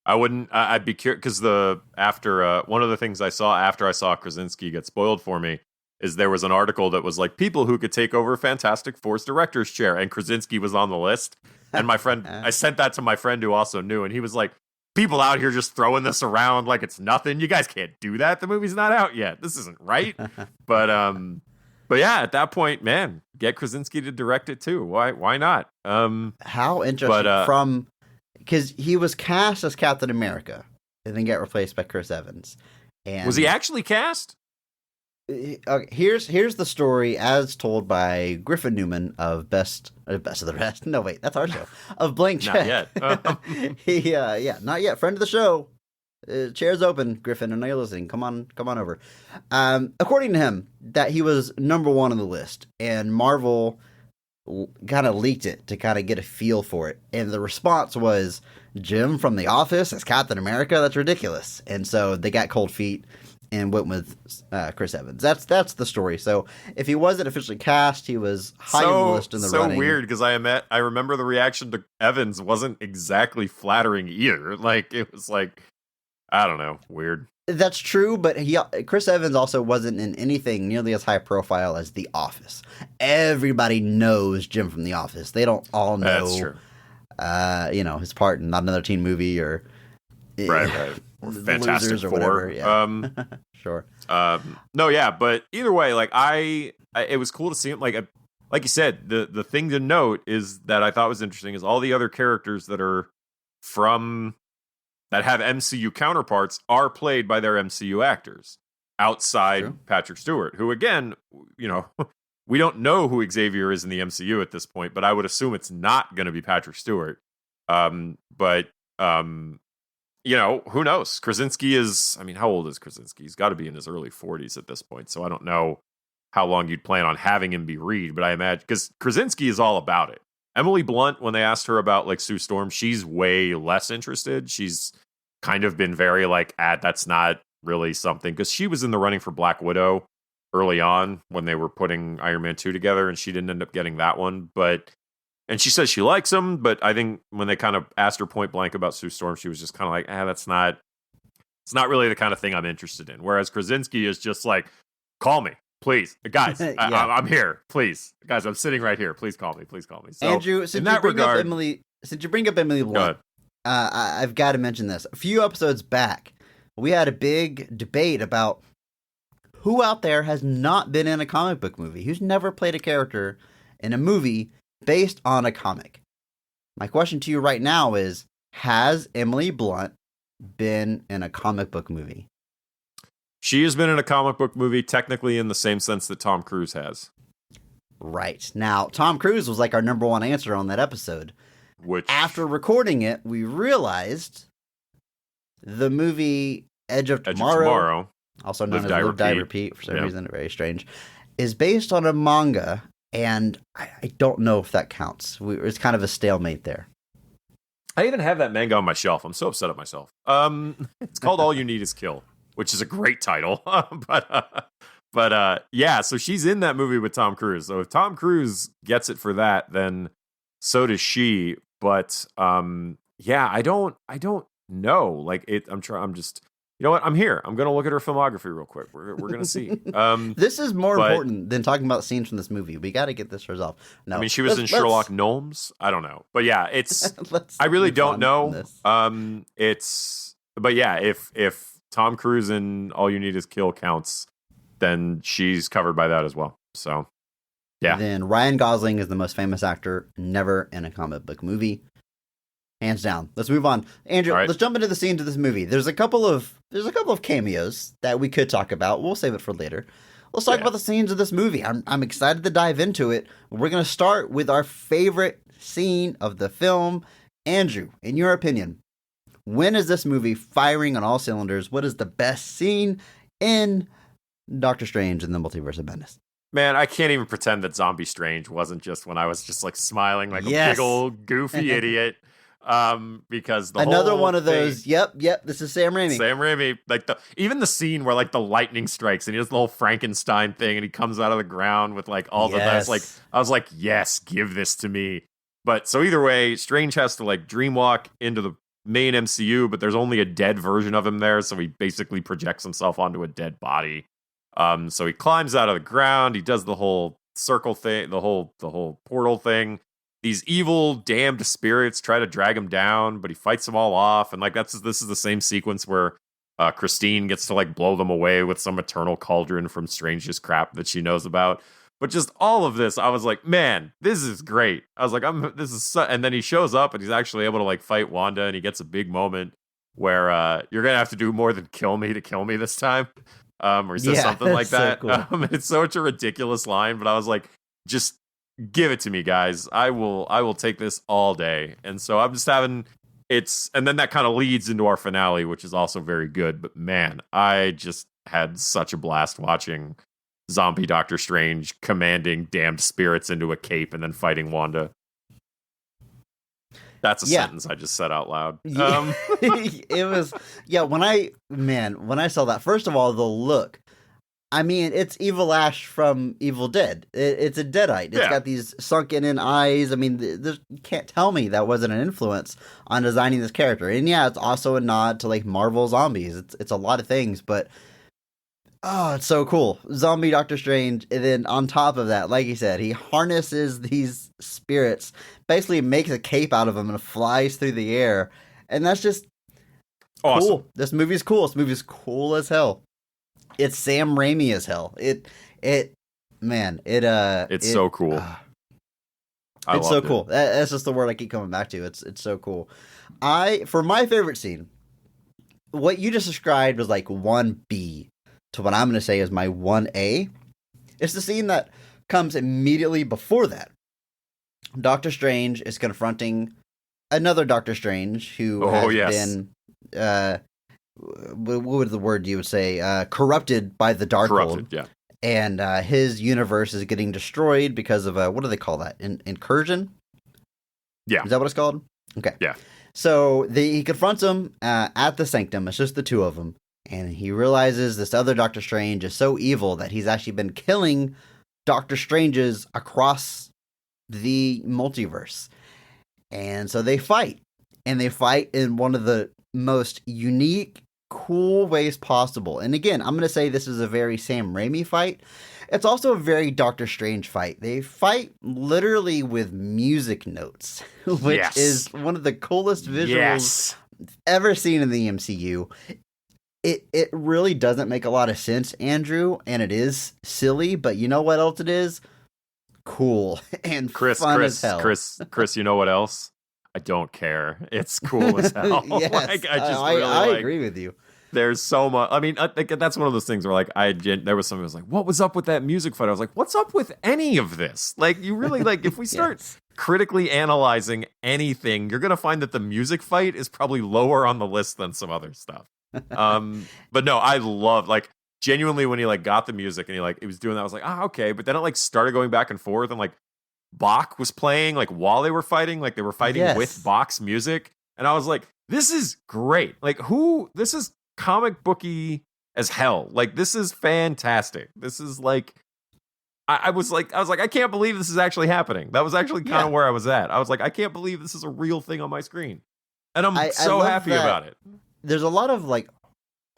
I'd be curious, because one of the things I saw after I saw Krasinski get spoiled for me is there was an article that was like people who could take over Fantastic Four's director's chair, and Krasinski was on the list. And my friend, I sent that to my friend who also knew, and he was like, people out here just throwing this around like it's nothing. You guys can't do that. The movie's not out yet. This isn't right. But yeah, at that point, man, get Krasinski to direct it too. Why not? How interesting. Because he was cast as Captain America and then get replaced by Chris Evans. And was he actually cast? Okay, here's the story as told by Griffin Newman of Best of the Rest. No, wait, that's our show. Of Blank Check. Not yet. Not yet. Friend of the show. Chair's open, Griffin. I know you're listening. Come on over. According to him, that he was number one on the list, and Marvel kind of leaked it to kind of get a feel for it. And the response was, Jim from The Office as Captain America? That's ridiculous. And so they got cold feet and went with Chris Evans. That's the story. So if he wasn't officially cast, he was high on the list in the running. So weird, because I remember the reaction to Evans wasn't exactly flattering either. Like, it was like, I don't know, weird. That's true, but Chris Evans also wasn't in anything nearly as high profile as The Office. Everybody knows Jim from The Office. They don't all know, that's true. His part in Not Another Teen Movie or right. Or Fantastic Four. Whatever, yeah. Sure. No, yeah, but either way, like it was cool to see him. Like you said, the thing to note is that I thought was interesting is all the other characters that have MCU counterparts are played by their MCU actors outside True. Patrick Stewart, who again, we don't know who Xavier is in the MCU at this point, but I would assume it's not going to be Patrick Stewart. But who knows? Krasinski is, how old is Krasinski? He's got to be in his early 40s at this point. So I don't know how long you'd plan on having him be Reed, but I imagine, because Krasinski is all about it. Emily Blunt, when they asked her about like Sue Storm, she's way less interested. She's kind of been very like, that's not really something, because she was in the running for Black Widow early on when they were putting Iron Man 2 together, and she didn't end up getting that one. And she says she likes him, but I think when they kind of asked her point blank about Sue Storm, she was just kind of like, it's not really the kind of thing I'm interested in. Whereas Krasinski is just like, call me, please. Guys, Yeah. I'm here, please. Guys, I'm sitting right here. Please call me. So, Andrew, since you bring up Emily Blunt, I've got to mention this. A few episodes back, we had a big debate about who out there has not been in a comic book movie, who's never played a character in a movie based on a comic. My question to you right now is, has Emily Blunt been in a comic book movie? She has been in a comic book movie, technically in the same sense that Tom Cruise has. Right. Now, Tom Cruise was like our number one answer on that episode. Which, after recording it, we realized the movie Edge of Tomorrow, also known as Live, Die, Repeat, for some reason, very strange, is based on a manga, and I don't know if that counts. It's kind of a stalemate there. I even have that manga on my shelf. I'm so upset at myself. It's called All You Need Is Kill, which is a great title. Yeah, so she's in that movie with Tom Cruise. So if Tom Cruise gets it for that, then so does she. But yeah, I don't know. Like I'm just, you know what? I'm here. I'm gonna look at her filmography real quick. We're gonna see. This is more important than talking about scenes from this movie. We got to get this resolved. No, I mean, she was in Sherlock Gnomes. I don't know, but yeah, it's. I really don't know. But yeah, if Tom Cruise in All You Need Is Kill counts, then she's covered by that as well. So yeah. Then Ryan Gosling is the most famous actor never in a comic book movie. Hands down. Let's move on. Andrew, Let's jump into the scenes of this movie. There's a couple of cameos that we could talk about. We'll save it for later. Let's talk about the scenes of this movie. I'm excited to dive into it. We're going to start with our favorite scene of the film. Andrew, in your opinion, when is this movie firing on all cylinders? What is the best scene in Doctor Strange and the Multiverse of Madness? Man, I can't even pretend that Zombie Strange wasn't just when I was just like smiling like a big old goofy idiot. Because another one of those. Yep. This is Sam Raimi. Like even the scene where like the lightning strikes and he does the whole Frankenstein thing and he comes out of the ground with like all the best. Like I was like, yes, give this to me. But so either way, Strange has to like dreamwalk into the main MCU, but there's only a dead version of him there, so he basically projects himself onto a dead body. So he climbs out of the ground. He does the whole circle thing, the whole portal thing. These evil, damned spirits try to drag him down, but he fights them all off. And like this is the same sequence where Christine gets to like blow them away with some eternal cauldron from strangest crap that she knows about. But just all of this, I was like, man, this is great. I was like, and then he shows up and he's actually able to like fight Wanda, and he gets a big moment where you're gonna have to do more than kill me to kill me this time. Or he says something like that. So cool. It's such a ridiculous line, but I was like, just give it to me, guys. I will take this all day. And so I'm just and then that kind of leads into our finale, which is also very good. But man, I just had such a blast watching zombie Doctor Strange commanding damned spirits into a cape and then fighting Wanda. That's a sentence I just said out loud. It was, when I saw that, first of all, the look. I mean, it's Evil Ash from Evil Dead. It's a Deadite. It's got these sunken in eyes. I mean, you can't tell me that wasn't an influence on designing this character. And it's also a nod to like Marvel zombies. It's a lot of things, but it's so cool. Zombie Doctor Strange. And then on top of that, like you said, he harnesses these spirits, basically makes a cape out of them and flies through the air. And that's just awesome. Cool. This movie's cool. This movie's cool as hell. It's Sam Raimi as hell. It's so cool. It's so cool. That's just the word I keep coming back to. It's so cool. For my favorite scene, what you just described was like 1B to what I'm going to say is my 1A. It's the scene that comes immediately before that. Doctor Strange is confronting another Doctor Strange who has been what would the word you would say? Corrupted by the Darkhold. Yeah. And his universe is getting destroyed because of what do they call that? Incursion? Yeah. Is that what it's called? Okay. Yeah. So he confronts him at the Sanctum. It's just the two of them. And he realizes this other Doctor Strange is so evil that he's actually been killing Doctor Stranges across the multiverse. And so they fight. And they fight in one of the most unique, cool ways possible. And again, I'm going to say this is a very Sam Raimi fight. It's also a very Doctor Strange fight. They fight literally with music notes, which is one of the coolest visuals ever seen in the MCU. It really doesn't make a lot of sense, Andrew, and it is silly, but you know what else it is? Cool and fun as hell. Chris, you know what else? I don't care. It's cool as hell. Yes, like, I agree with you. There's so much. I mean, that's one of those things where like there was somebody who was like, "What was up with that music fight?" I was like, "What's up with any of this?" Like, you really like if we start critically analyzing anything, you're gonna find that the music fight is probably lower on the list than some other stuff. But no, I love like genuinely when he like got the music and he was doing that. I was like, okay. But then it like started going back and forth and like Bach was playing like while they were fighting, like they were fighting with Bach's music, and I was like, this is great. Like this is comic booky as hell. Like, this is fantastic. This is like, I was like, I can't believe this is actually happening. That was actually kind of where I was at. I was like, I can't believe this is a real thing on my screen. And I'm so happy about it. There's a lot of like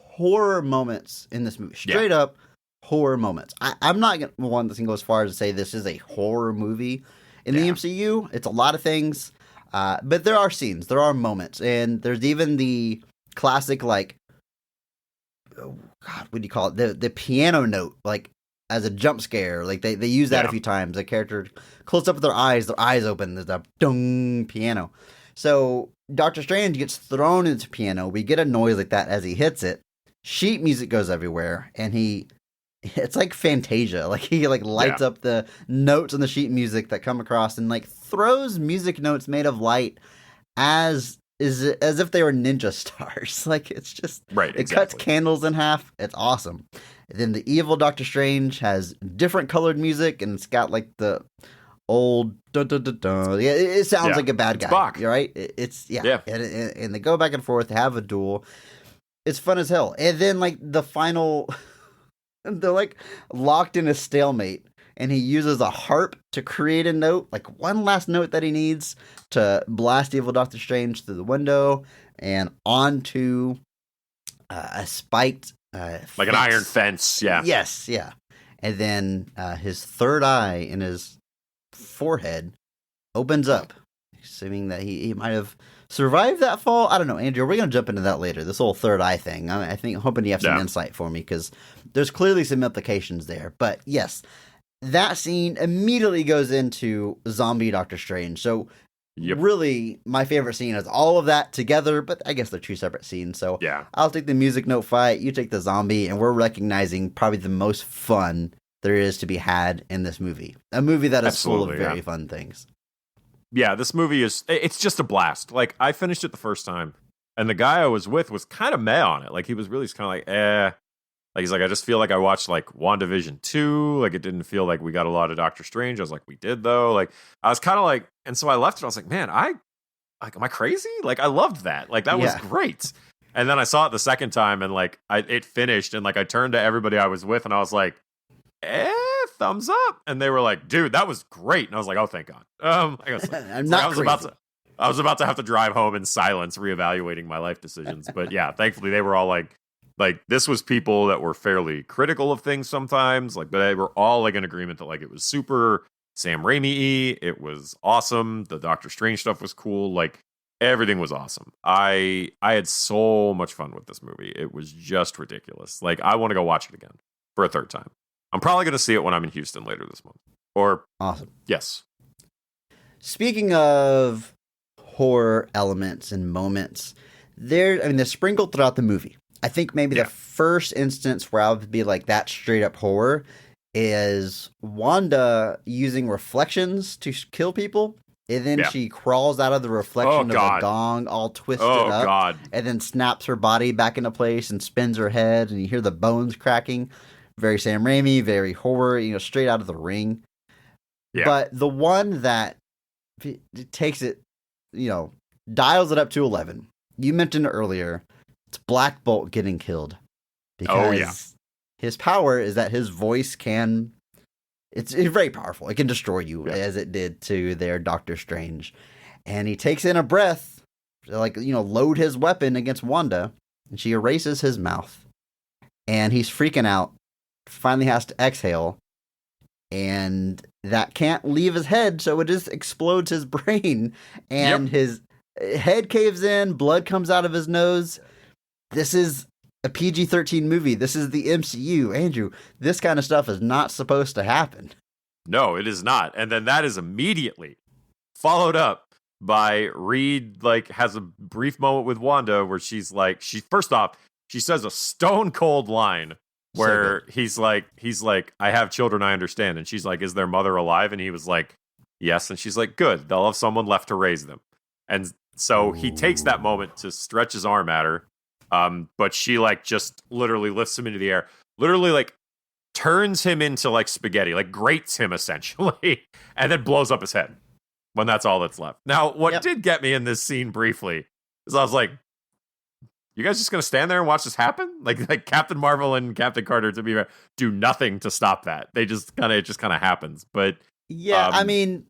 horror moments in this movie. Straight up horror moments. I'm not going to one that can go as far as to say this is a horror movie in the MCU. It's a lot of things. But there are scenes, there are moments, and there's even the classic, like, oh God, what do you call it? The piano note, like, as a jump scare. Like, they use that a few times. The character close up with their eyes open, there's a dung piano. So Doctor Strange gets thrown into piano. We get a noise like that as he hits it. Sheet music goes everywhere, and it's like Fantasia. Like, he like lights up the notes on the sheet music that come across and like throws music notes made of light as if they were ninja stars. Like, it's just it cuts candles in half. It's awesome. And then the evil Doctor Strange has different colored music, and it's got like the old dun, dun, dun, dun. Yeah, it sounds like a bad guy. Bach. You're right. It's and they go back and forth, have a duel. It's fun as hell. And then like the final. They're like locked in a stalemate, and he uses a harp to create a note, like one last note that he needs to blast evil Doctor Strange through the window and onto a spiked like an iron fence. Yes, yeah. And then his third eye in his forehead opens up, assuming that he might have survived that fall. I don't know, Andrew. We're going to jump into that later. This whole third eye thing. I think, hoping you have some insight for me, because there's clearly some implications there. But yes, that scene immediately goes into zombie Doctor Strange. So really, my favorite scene is all of that together. But I guess they're two separate scenes. So I'll take the music note fight. You take the zombie, and we're recognizing probably the most fun there is to be had in this movie. A movie that is full of very fun things. Yeah, this movie it's just a blast. Like, I finished it the first time, and the guy I was with was kind of meh on it. Like, he was really kind of like, eh. Like, he's like, I just feel like I watched, like, WandaVision 2. Like, it didn't feel like we got a lot of Doctor Strange. I was like, we did, though. Like, I was kind of like, and so I left it. I was like, man, am I crazy? Like, I loved that. Like, that was great. And then I saw it the second time, and, like, it finished, and, like, I turned to everybody I was with, and I was like, thumbs up. And they were like, dude, that was great. And I was like, oh, thank God. I was about to have to drive home in silence, reevaluating my life decisions. But yeah, thankfully they were all like this was people that were fairly critical of things sometimes, like, but they were all like in agreement that like it was super Sam Raimi-y. It was awesome. The Doctor Strange stuff was cool. Like, everything was awesome. I had so much fun with this movie. It was just ridiculous. Like, I want to go watch it again for a third time. I'm probably going to see it when I'm in Houston later this month. Awesome. Yes. Speaking of horror elements and moments, they're sprinkled throughout the movie. I think maybe the first instance where I would be like, that straight up horror is Wanda using reflections to kill people. And then she crawls out of the reflection of a gong all twisted up. And then snaps her body back into place and spins her head. And you hear the bones cracking. Very Sam Raimi, very horror, straight out of The Ring. Yeah. But the one that takes it, dials it up to 11. You mentioned earlier, it's Black Bolt getting killed. Because his power is that his voice it's very powerful. It can destroy you, as it did to their Doctor Strange. And he takes in a breath, load his weapon against Wanda, and she erases his mouth. And he's freaking out. Finally has to exhale, and that can't leave his head, so it just explodes his brain, and his head caves in, blood comes out of his nose. This is a PG-13 movie. This is the MCU. Andrew, this kind of stuff is not supposed to happen. No, it is not. And then that is immediately followed up by Reed, has a brief moment with Wanda where she's like, first off, she says a stone cold line where he's like, I have children, I understand. And she's like, is their mother alive? And he was like, yes. And she's like, good, they'll have someone left to raise them. And so he takes that moment to stretch his arm at her. But she just literally lifts him into the air, literally turns him into spaghetti, grates him essentially, and then blows up his head when that's all that's left. Now, what did get me in this scene briefly is I was like, You guys just gonna stand there and watch this happen? Like Captain Marvel and Captain Carter to be do nothing to stop that. They just kind of happens. But yeah, I mean,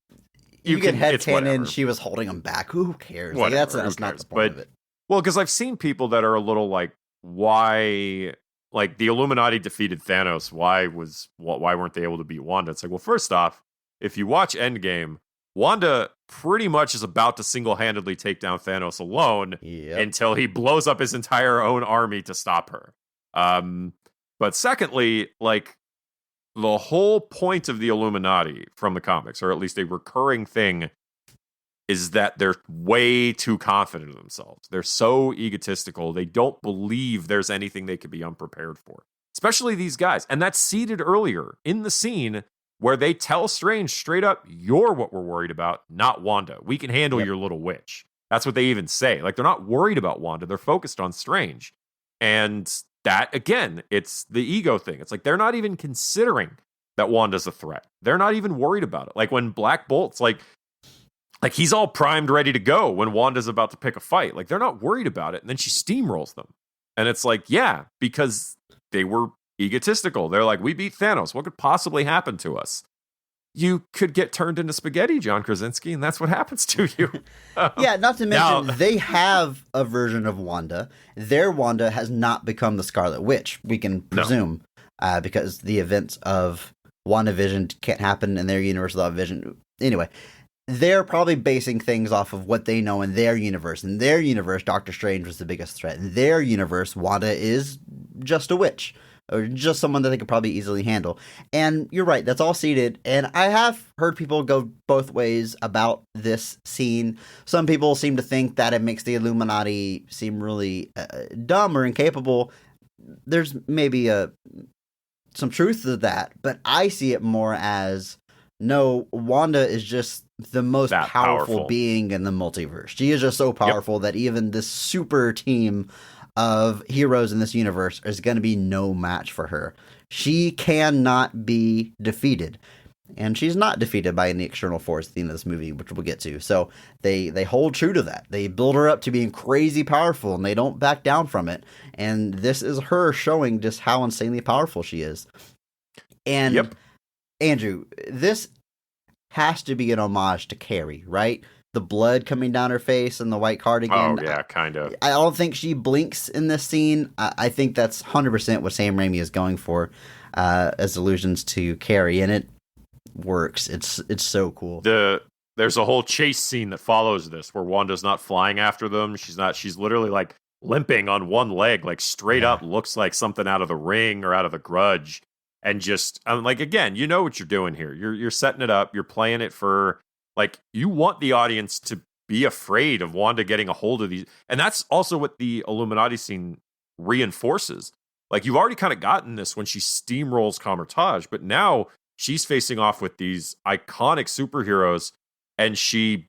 you can headcanon she was holding him back. Who cares? Like, that's not the point of it. Well, because I've seen people that are a little like, why? Like the Illuminati defeated Thanos. Why weren't they able to beat Wanda? It's like, well, first off, if you watch Endgame, Wanda pretty much is about to single-handedly take down Thanos alone until he blows up his entire own army to stop her. But secondly, like the whole point of the Illuminati from the comics, or at least a recurring thing, is that they're way too confident of themselves. They're so egotistical. They don't believe there's anything they could be unprepared for, especially these guys. And that's seeded earlier in the scene where they tell Strange straight up, you're what we're worried about, not Wanda. We can handle your little witch. That's what they even say. Like, they're not worried about Wanda. They're focused on Strange. And that, again, it's the ego thing. It's like they're not even considering that Wanda's a threat. They're not even worried about it. Like when Black Bolt's like he's all primed, ready to go when Wanda's about to pick a fight. Like, they're not worried about it. And then she steamrolls them. And it's like, yeah, because they were egotistical. They're like, we beat Thanos. What could possibly happen to us? You could get turned into spaghetti, John Krasinski, and that's what happens to you. Yeah, not to mention, they have a version of Wanda. Their Wanda has not become the Scarlet Witch, we can presume, because the events of WandaVision can't happen in their universe without Vision. Anyway, they're probably basing things off of what they know in their universe. In their universe, Doctor Strange was the biggest threat. In their universe, Wanda is just a witch, or just someone that they could probably easily handle. And you're right, that's all seeded. And I have heard people go both ways about this scene. Some people seem to think that it makes the Illuminati seem really dumb or incapable. There's maybe some truth to that, but I see it more as, no, Wanda is just the most powerful being in the multiverse. She is just so powerful that even this super team of heroes in this universe is going to be no match for her. She cannot be defeated. And she's not defeated by any external force at the end of this movie, which we'll get to. So they hold true to that. They build her up to being crazy powerful, and they don't back down from it. And this is her showing just how insanely powerful she is. And Andrew, this has to be an homage to Carrie, right? The blood coming down her face and the white cardigan. Oh, yeah, kind of. I don't think she blinks in this scene. I think that's 100% what Sam Raimi is going for as allusions to Carrie, and it works. It's so cool. There's a whole chase scene that follows this where Wanda's not flying after them. She's literally like limping on one leg, like straight up looks like something out of The Ring or out of The Grudge. And just, I'm like, again, you know what you're doing here. You're setting it up. You're playing it for, like, you want the audience to be afraid of Wanda getting a hold of these. And that's also what the Illuminati scene reinforces. Like, you've already kind of gotten this when she steamrolls Kamar-Taj, but now she's facing off with these iconic superheroes, and she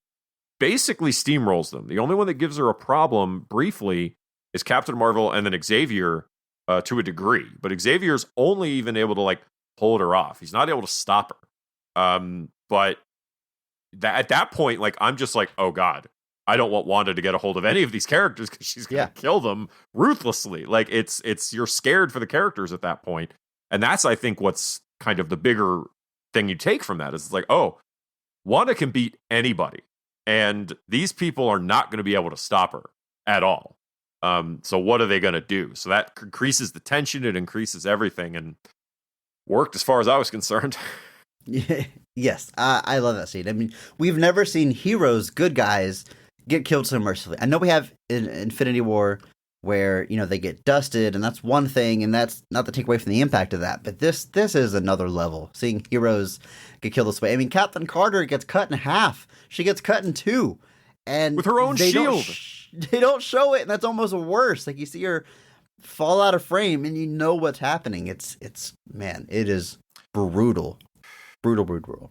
basically steamrolls them. The only one that gives her a problem briefly is Captain Marvel and then Xavier to a degree. But Xavier's only even able to, like, hold her off. He's not able to stop her. But at that point, like, I'm just like, oh God, I don't want Wanda to get a hold of any of these characters because she's going to kill them ruthlessly. Like, it's you're scared for the characters at that point. And that's, I think, what's kind of the bigger thing you take from that is, it's like, oh, Wanda can beat anybody. And these people are not going to be able to stop her at all. So what are they going to do? So that increases the tension. It increases everything, and worked as far as I was concerned. Yes, I love that scene. I mean, we've never seen heroes, good guys, get killed so mercifully. I know we have in Infinity War where, you know, they get dusted, and that's one thing, and that's not to take away from the impact of that. But this is another level, seeing heroes get killed this way. I mean, Captain Carter gets cut in half. She gets cut in two. And with her own shield. They don't show it, and that's almost worse. Like, you see her fall out of frame, and you know what's happening. It's man, it is brutal. Brutal.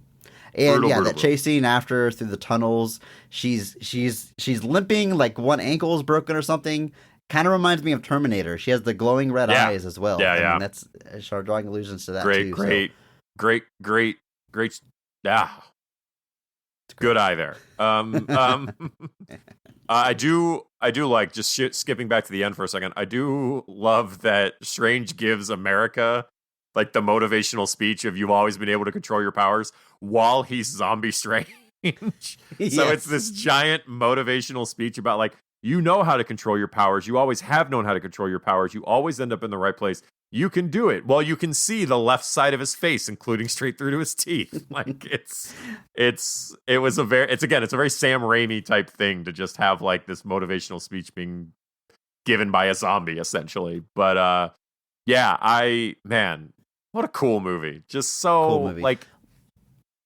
And that chase scene after through the tunnels, she's limping, like one ankle is broken or something. Kind of reminds me of Terminator. She has the glowing red eyes as well. I mean, that's start drawing allusions to that too. Great. Yeah. Good eye there. I do do like just skipping back to the end for a second. I do love that Strange gives America like the motivational speech of "You've always been able to control your powers" while he's zombie Strange. So it's this giant motivational speech about like, you know how to control your powers. You always have known how to control your powers. You always end up in the right place. You can do it. Well, you can see the left side of his face, including straight through to his teeth. Like it's a very Sam Raimi type thing to just have like this motivational speech being given by a zombie, essentially. But what a cool movie. Just so cool movie. Like,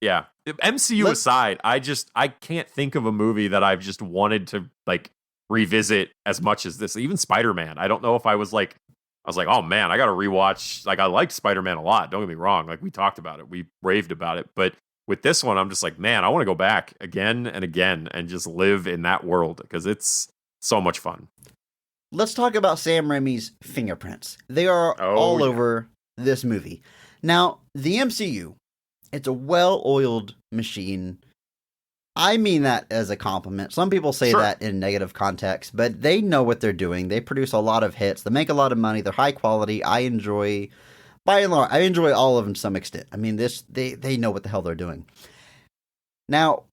yeah. MCU aside, I can't think of a movie that I've just wanted to like revisit as much as this. Even Spider-Man. I don't know if I was like, oh man, I got to rewatch. Like, I liked Spider-Man a lot. Don't get me wrong. Like, we talked about it. We raved about it. But with this one, I'm just like, man, I want to go back again and again and just live in that world because it's so much fun. Let's talk about Sam Raimi's fingerprints. They are all over this movie. Now, the MCU, it's a well-oiled machine. I mean that as a compliment. Some people say that in negative context, but they know what they're doing. They produce a lot of hits. They make a lot of money. They're high quality. By and large, I enjoy all of them to some extent. I mean, they know what the hell they're doing. Now,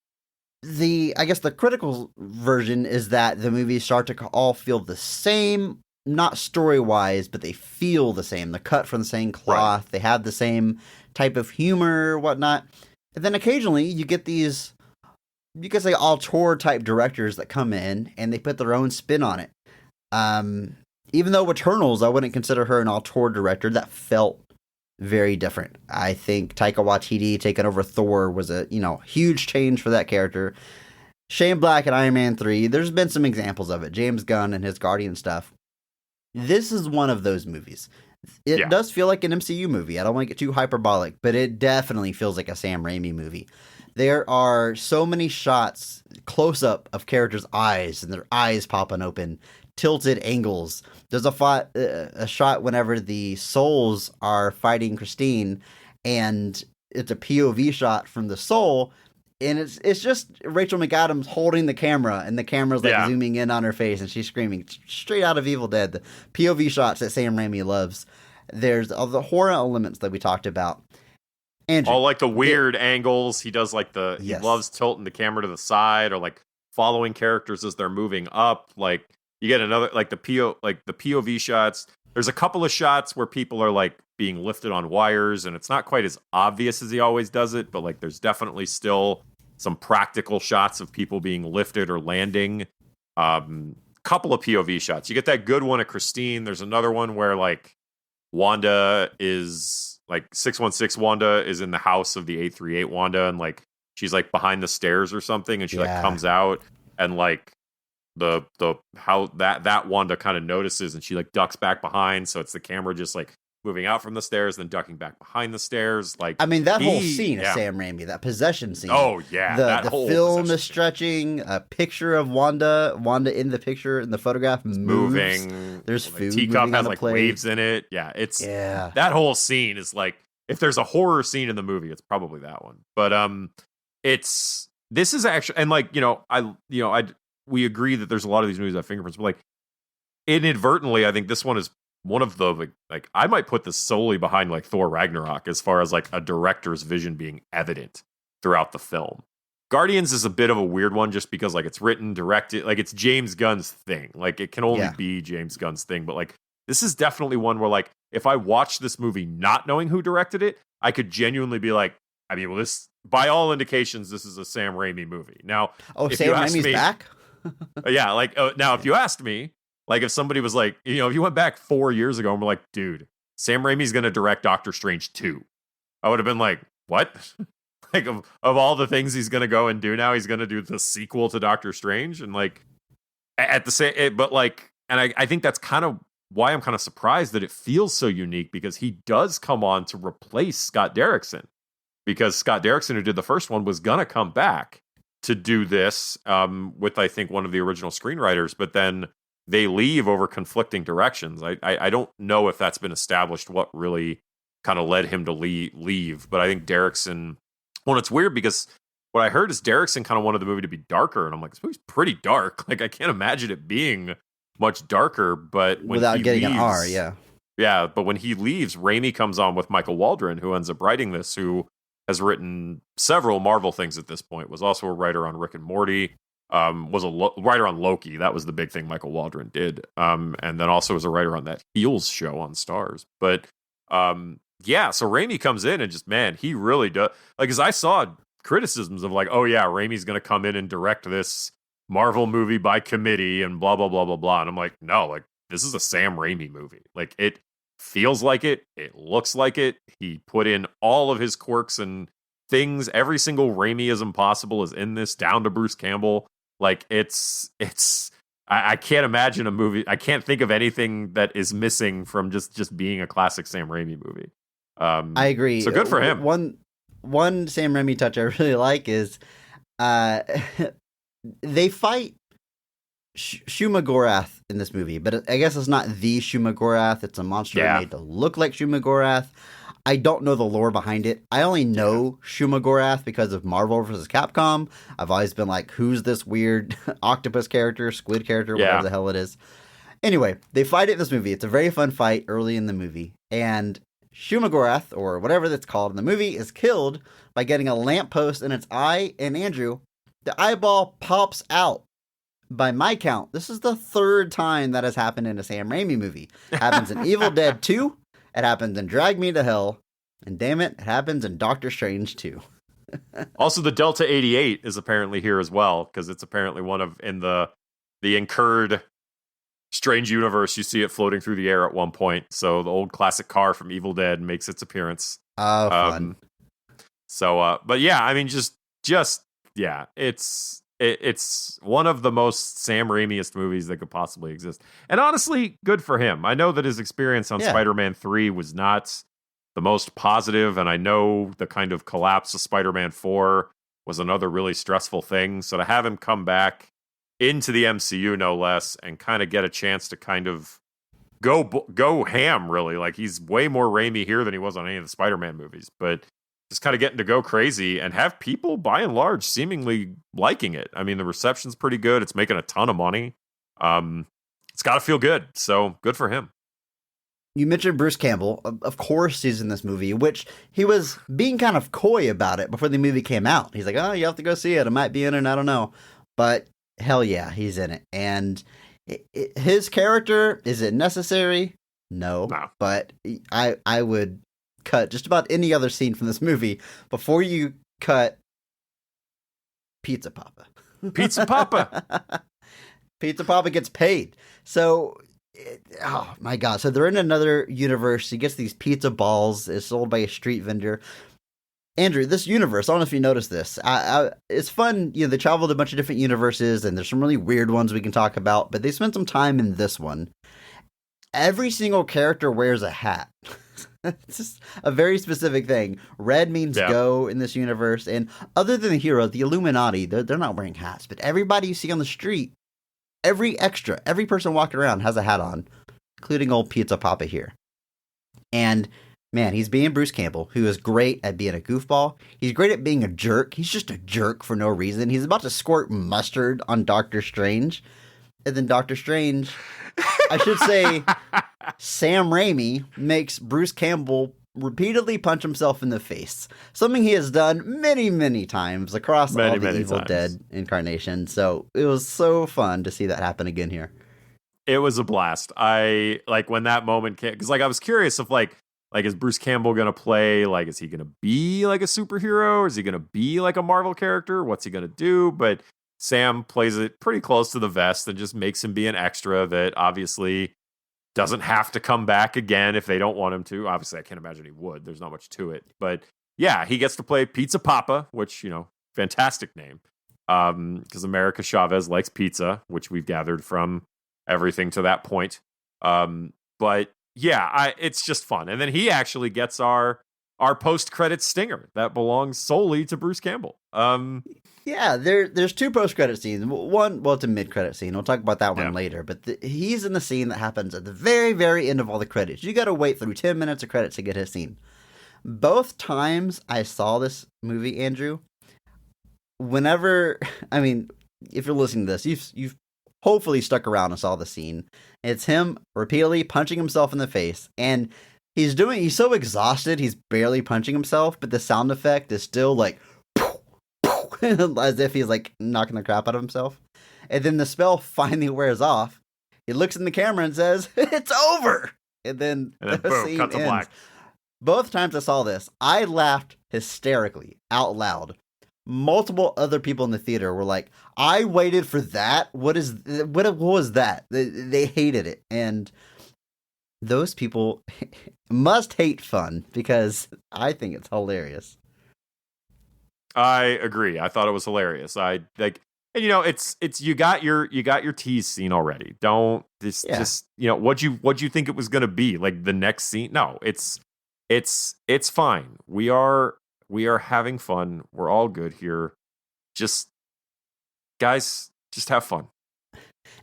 I guess the critical version is that the movies start to all feel the same, not story-wise, but they feel the same. They're cut from the same cloth. Right. They have the same type of humor, whatnot. And then occasionally you get these, you could say, auteur type directors that come in and they put their own spin on it. Even though Eternals, I wouldn't consider her an auteur director. That felt very different. I think Taika Waititi taking over Thor was a huge change for that character. Shane Black and Iron Man 3, there's been some examples of it. James Gunn and his Guardian stuff. This is one of those movies. It does feel like an MCU movie. I don't want to get too hyperbolic, but it definitely feels like a Sam Raimi movie. There are so many shots, close-up of characters' eyes, and their eyes popping open, tilted angles. There's a shot whenever the souls are fighting Christine, and it's a POV shot from the soul, and it's just Rachel McAdams holding the camera, and the camera's like zooming in on her face, and she's screaming straight out of Evil Dead. The POV shots that Sam Raimi loves. There's all the horror elements that we talked about. Andrew, all like the weird angles. He does like he loves tilting the camera to the side or like following characters as they're moving up. Like you get another like the POV shots. There's a couple of shots where people are like being lifted on wires, and it's not quite as obvious as he always does it, but like there's definitely still some practical shots of people being lifted or landing. Couple of POV shots. You get that good one of Christine. There's another one where like Wanda is like 616 Wanda is in the house of the 838 Wanda, and like she's like behind the stairs or something, and she like comes out, and like the how that Wanda kind of notices, and she like ducks back behind, so it's the camera just like moving out from the stairs, then ducking back behind the stairs. Like, I mean, that whole scene is Sam Raimi, that possession scene. Oh yeah, the film is stretching. A picture of Wanda in the picture in the photograph moves. Moving. There's like, food. Teacup has like plate. waves in it. Yeah, that whole scene is like, if there's a horror scene in the movie, it's probably that one. But this is actually, and like we agree that there's a lot of these movies that have fingerprints, but like inadvertently, I think this one is one of the like I might put this solely behind like Thor Ragnarok as far as like a director's vision being evident throughout the film. Guardians is a bit of a weird one just because like it's written, directed, like it's James Gunn's thing. Like it can only be James Gunn's thing, but like this is definitely one where like if I watched this movie not knowing who directed it, I could genuinely be like, I mean, well, this by all indications this is a Sam Raimi movie. Now, if Sam Raimi's back? Now if you asked me, like if somebody was like, if you went back 4 years ago and were like, dude, Sam Raimi's going to direct Doctor Strange 2. I would have been like, what? Like of all the things he's going to go and do now, he's going to do the sequel to Doctor Strange. And like at the same, but like, and I think that's kind of why I'm kind of surprised that it feels so unique, because he does come on to replace Scott Derrickson, because Scott Derrickson, who did the first one, was going to come back to do this with, I think, one of the original screenwriters, but then they leave over conflicting directions. I don't know if that's been established, what really kind of led him to leave. But I think Derrickson, well, it's weird because what I heard is Derrickson kind of wanted the movie to be darker, and I'm like, this movie's pretty dark. Like, I can't imagine it being much darker. But when without he getting leaves, an R, yeah. Yeah, but when he leaves, Raimi comes on with Michael Waldron, who ends up writing this, who has written several Marvel things at this point, was also a writer on Rick and Morty, was a writer on Loki. That was the big thing Michael Waldron did. And then also was a writer on that Heels show on Stars. But yeah, so Raimi comes in and just, man, he really does. Like, as I saw criticisms of like, oh yeah, Raimi's going to come in and direct this Marvel movie by committee and blah, blah, blah, blah, blah. And I'm like, no, like, this is a Sam Raimi movie. Like, it feels like it. It looks like it. He put in all of his quirks and things. Every single Raimiism possible is in this, down to Bruce Campbell. Like, I can't imagine a movie. I can't think of anything that is missing from just being a classic Sam Raimi movie. I agree. So good for him. One Sam Raimi touch I really like is they fight Shumagorath in this movie, but I guess it's not the Shumagorath. It's a monster made to look like Shumagorath. I don't know the lore behind it. I only know Shumagorath because of Marvel vs. Capcom. I've always been like, who's this weird octopus character, squid character, whatever the hell it is. Anyway, they fight it in this movie. It's a very fun fight early in the movie. And Shumagorath, or whatever that's called in the movie, is killed by getting a lamppost in its eye. And Andrew, the eyeball pops out. By my count, this is the third time that has happened in a Sam Raimi movie. It happens in Evil Dead 2. It happens in Drag Me to Hell. And damn it, it happens in Doctor Strange 2. Also, the Delta 88 is apparently here as well, because it's apparently one of, in the incurred Strange universe, you see it floating through the air at one point. So the old classic car from Evil Dead makes its appearance. Oh, fun. So, but yeah, I mean, just yeah, it's one of the most Sam Raimiest movies that could possibly exist. And honestly, good for him. I know that his experience on Spider-Man 3 was not the most positive, and I know the kind of collapse of Spider-Man 4 was another really stressful thing. So to have him come back into the MCU, no less, and kind of get a chance to kind of go ham, really. Like, he's way more Raimi here than he was on any of the Spider-Man movies. But just kind of getting to go crazy and have people, by and large, seemingly liking it. I mean, the reception's pretty good. It's making a ton of money. It's got to feel good. So good for him. You mentioned Bruce Campbell. Of course he's in this movie, which he was being kind of coy about it before the movie came out. He's like, oh, you have to go see it. I might be in it. I don't know. But hell yeah, he's in it. And his character, is it necessary? No. But I would cut just about any other scene from this movie before you cut Pizza Papa. Pizza Papa. Pizza Papa gets paid. So, oh my God. So they're in another universe. He gets these pizza balls. It's sold by a street vendor. Andrew, this universe, I don't know if you noticed this. It's fun. You know, they traveled a bunch of different universes, and there's some really weird ones we can talk about, but they spent some time in this one. Every single character wears a hat. It's just a very specific thing. Red means go in this universe. And other than the hero, the Illuminati, they're not wearing hats. But everybody you see on the street, every person walking around has a hat on, including old Pizza Papa here. And man, he's being Bruce Campbell, who is great at being a goofball. He's great at being a jerk. He's just a jerk for no reason. He's about to squirt mustard on Doctor Strange. And then Doctor Strange, I should say, Sam Raimi makes Bruce Campbell repeatedly punch himself in the face. Something he has done many, many times across all the Evil Dead incarnations. So it was so fun to see that happen again here. It was a blast. I like when that moment came, because like I was curious if like is Bruce Campbell gonna play, like, is he gonna be like a superhero, or is he gonna be like a Marvel character? What's he gonna do? But Sam plays it pretty close to the vest and just makes him be an extra that obviously doesn't have to come back again if they don't want him to. Obviously, I can't imagine he would. There's not much to it. But yeah, he gets to play Pizza Papa, which, you know, fantastic name. Because America Chavez likes pizza, which we've gathered from everything to that point. But yeah, it's just fun. And then he actually gets our post-credit stinger that belongs solely to Bruce Campbell. Yeah, there's two post-credit scenes. One, well, it's a mid-credit scene. We'll talk about that one later. But he's in the scene that happens at the very, very end of all the credits. You got to wait through 10 minutes of credits to get his scene. Both times I saw this movie, Andrew, whenever, I mean, if you're listening to this, you've hopefully stuck around and saw the scene. It's him repeatedly punching himself in the face, and he's so exhausted, he's barely punching himself, but the sound effect is still like, as if he's like knocking the crap out of himself. And then the spell finally wears off. He looks in the camera and says, "It's over." And then boom, cut to black. Both times I saw this, I laughed hysterically out loud. Multiple other people in the theater were like, "I waited for that. What was that?" They hated it, and those people must hate fun because I think it's hilarious. I agree. I thought it was hilarious. I like, and it's you got your tease scene already. Don't just what'd you think it was gonna be like the next scene? No, it's fine. We are having fun. We're all good here. Just guys, just have fun.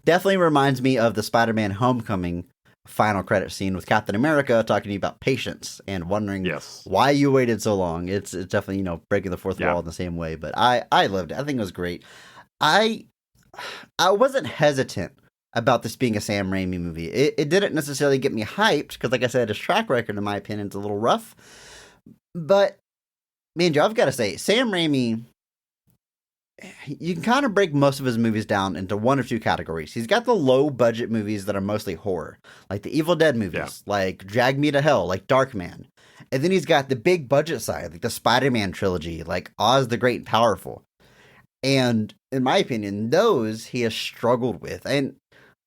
Definitely reminds me of the Spider-Man Homecoming final credit scene with Captain America talking to you about patience and wondering why you waited so long. It's definitely, breaking the fourth wall in the same way, but I loved it. I think it was great. I wasn't hesitant about this being a Sam Raimi movie. It didn't necessarily get me hyped because, like I said, his track record, in my opinion, is a little rough. But, man, Joe, I've got to say, Sam Raimi, you can kind of break most of his movies down into one or two categories. He's got the low-budget movies that are mostly horror, like the Evil Dead movies, like Drag Me to Hell, like Darkman. And then he's got the big-budget side, like the Spider-Man trilogy, like Oz the Great and Powerful. And, in my opinion, those he has struggled with. And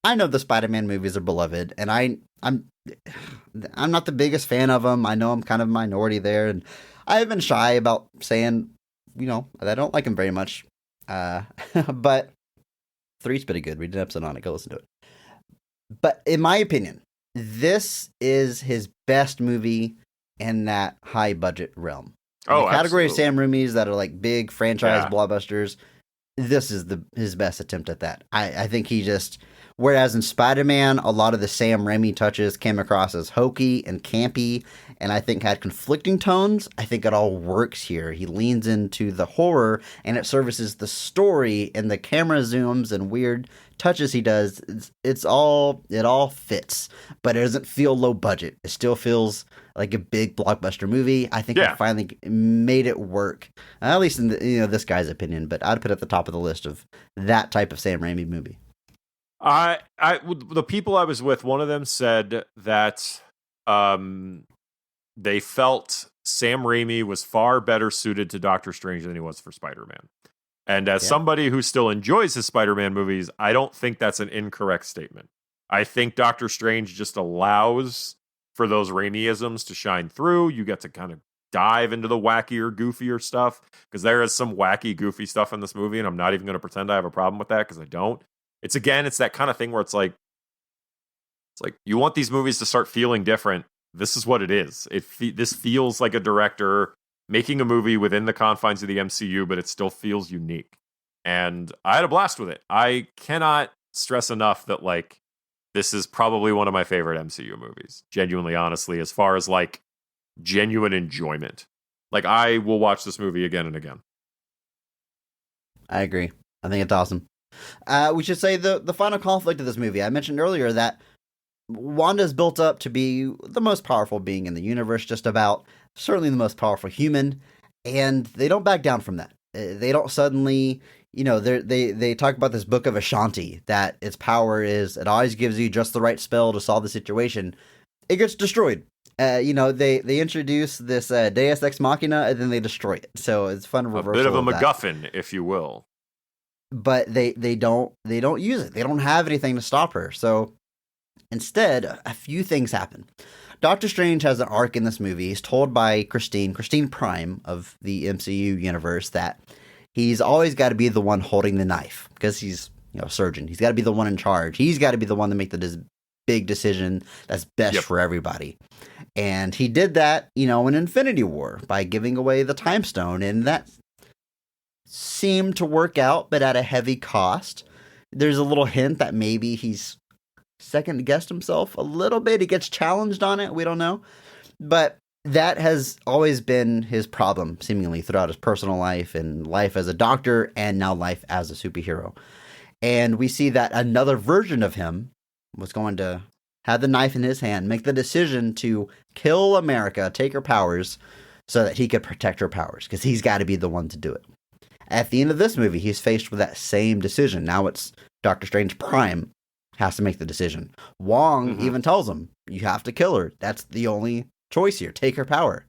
I know the Spider-Man movies are beloved, and I'm not the biggest fan of them. I know I'm kind of a minority there, and I've been shy about saying, I don't like him very much. But 3's pretty good. We did an episode on it. Go listen to it. But in my opinion, this is his best movie in that high budget realm. In the category of Sam Raimi's that are like big franchise blockbusters, this is his best attempt at that. I think he just, whereas in Spider-Man, a lot of the Sam Raimi touches came across as hokey and campy, and I think had conflicting tones, I think it all works here. He leans into the horror, and it services the story, and the camera zooms and weird touches he does. It all fits, but it doesn't feel low budget. It still feels like a big blockbuster movie. I think I finally made it work, at least in this guy's opinion. But I'd put it at the top of the list of that type of Sam Raimi movie. The people I was with, one of them said that they felt Sam Raimi was far better suited to Doctor Strange than he was for Spider-Man. And as somebody who still enjoys his Spider-Man movies, I don't think that's an incorrect statement. I think Doctor Strange just allows for those Raimiisms to shine through. You get to kind of dive into the wackier, goofier stuff, because there is some wacky, goofy stuff in this movie, and I'm not even going to pretend I have a problem with that, because I don't. It's that kind of thing where it's like you want these movies to start feeling different. This is what it is. This feels like a director making a movie within the confines of the MCU, but it still feels unique. And I had a blast with it. I cannot stress enough that this is probably one of my favorite MCU movies. Genuinely, honestly, as far as genuine enjoyment. I will watch this movie again and again. I agree. I think it's awesome. We should say the final conflict of this movie. I mentioned earlier that Wanda's built up to be the most powerful being in the universe, just about, certainly the most powerful human, and they don't back down from that. They don't suddenly, they talk about this book of Ashanti, that its power is, it always gives you just the right spell to solve the situation. It gets destroyed. They introduce this Deus Ex Machina, and then they destroy it. So it's fun reversal. A bit of a MacGuffin, if you will. But they don't use it. They don't have anything to stop her. So instead, a few things happen. Doctor Strange has an arc in this movie. He's told by Christine Prime of the MCU universe, that he's always got to be the one holding the knife, because he's a surgeon. He's got to be the one in charge. He's got to be the one to make the big decision that's best for everybody. And he did that, in Infinity War by giving away the Time Stone, and that seemed to work out, but at a heavy cost. There's a little hint that maybe he's second-guessed himself a little bit. He gets challenged on it. We don't know. But that has always been his problem, seemingly, throughout his personal life and life as a doctor and now life as a superhero. And we see that another version of him was going to have the knife in his hand, make the decision to kill America, take her powers, so that he could protect her powers, because he's got to be the one to do it. At the end of this movie, he's faced with that same decision. Now it's Doctor Strange Prime has to make the decision. Wong even tells him, you have to kill her. That's the only choice here. Take her power.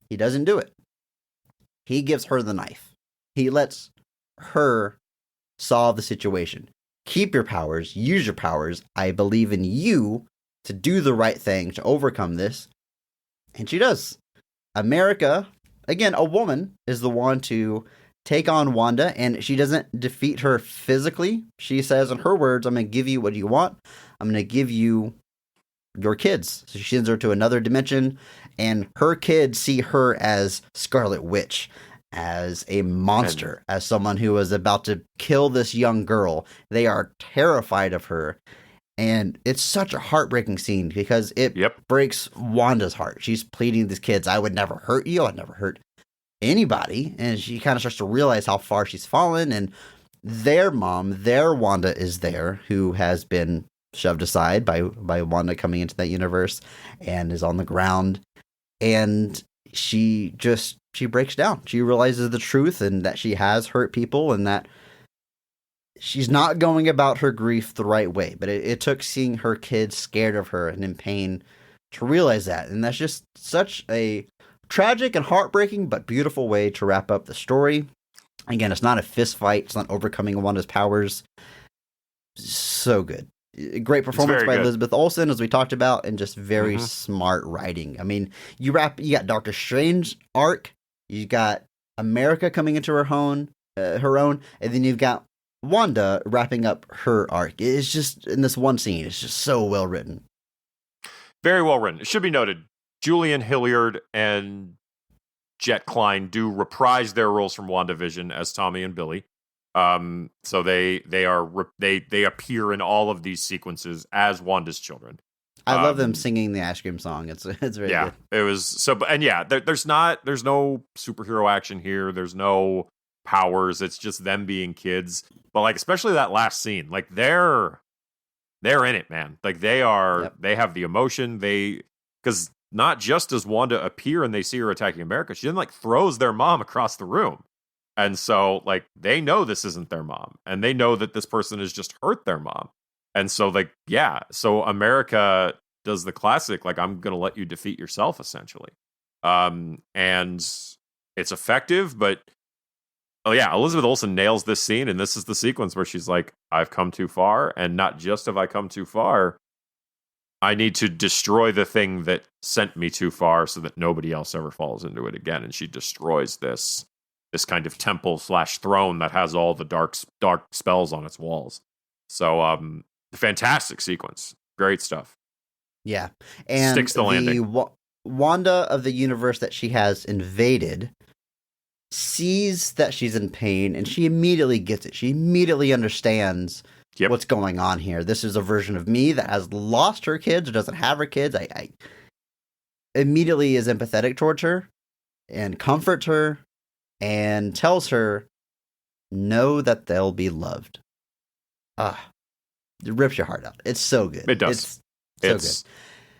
He doesn't do it. He gives her the knife. He lets her solve the situation. Keep your powers. Use your powers. I believe in you to do the right thing, to overcome this. And she does. America, again, a woman, is the one to take on Wanda, and she doesn't defeat her physically. She says, in her words, I'm going to give you what you want. I'm going to give you your kids. So she sends her to another dimension, and her kids see her as Scarlet Witch, as a monster, as someone who is about to kill this young girl. They are terrified of her. And it's such a heartbreaking scene because it breaks Wanda's heart. She's pleading these kids, I would never hurt you. I'd never hurt anybody. And she kind of starts to realize how far she's fallen. And their mom, their Wanda, is there, who has been shoved aside by Wanda coming into that universe and is on the ground. And she breaks down. She realizes the truth and that she has hurt people and that she's not going about her grief the right way. But it took seeing her kids scared of her and in pain to realize that. And that's just such a tragic and heartbreaking but beautiful way to wrap up the story. Again, it's not a fist fight. It's not overcoming Wanda's powers. So good. Great performance by Elizabeth Olsen, as we talked about, and just very smart writing. I mean, you got Doctor Strange arc, you got America coming into her own, and then you've got Wanda wrapping up her arc. It's just, in this one scene, it's just so well written. Very well written. It should be noted, Julian Hilliard and Jet Klein do reprise their roles from WandaVision as Tommy and Billy. So they appear in all of these sequences as Wanda's children. I love them singing the ice cream song. It's very good. It was so, and there's no superhero action here. There's no powers. It's just them being kids. But like, especially that last scene, like they're in it, man. Like they have the emotion. Because not just does Wanda appear and they see her attacking America, she then like throws their mom across the room. And so, like, they know this isn't their mom. And they know that this person has just hurt their mom. And so, like, so America does the classic, like, I'm going to let you defeat yourself, essentially. And it's effective, but, Elizabeth Olsen nails this scene. And this is the sequence where she's like, I've come too far. And not just have I come too far, I need to destroy the thing that sent me too far so that nobody else ever falls into it again. And she destroys this kind of temple/throne that has all the dark spells on its walls. So, fantastic sequence. Great stuff. Yeah. And sticks the landing. Wanda of the universe that she has invaded sees that she's in pain, and she immediately gets it. She immediately understands what's going on here. This is a version of me that has lost her kids or doesn't have her kids. I immediately is empathetic towards her and comforts her and tells her, know that they'll be loved. It rips your heart out. It's so good. It does. It's so good.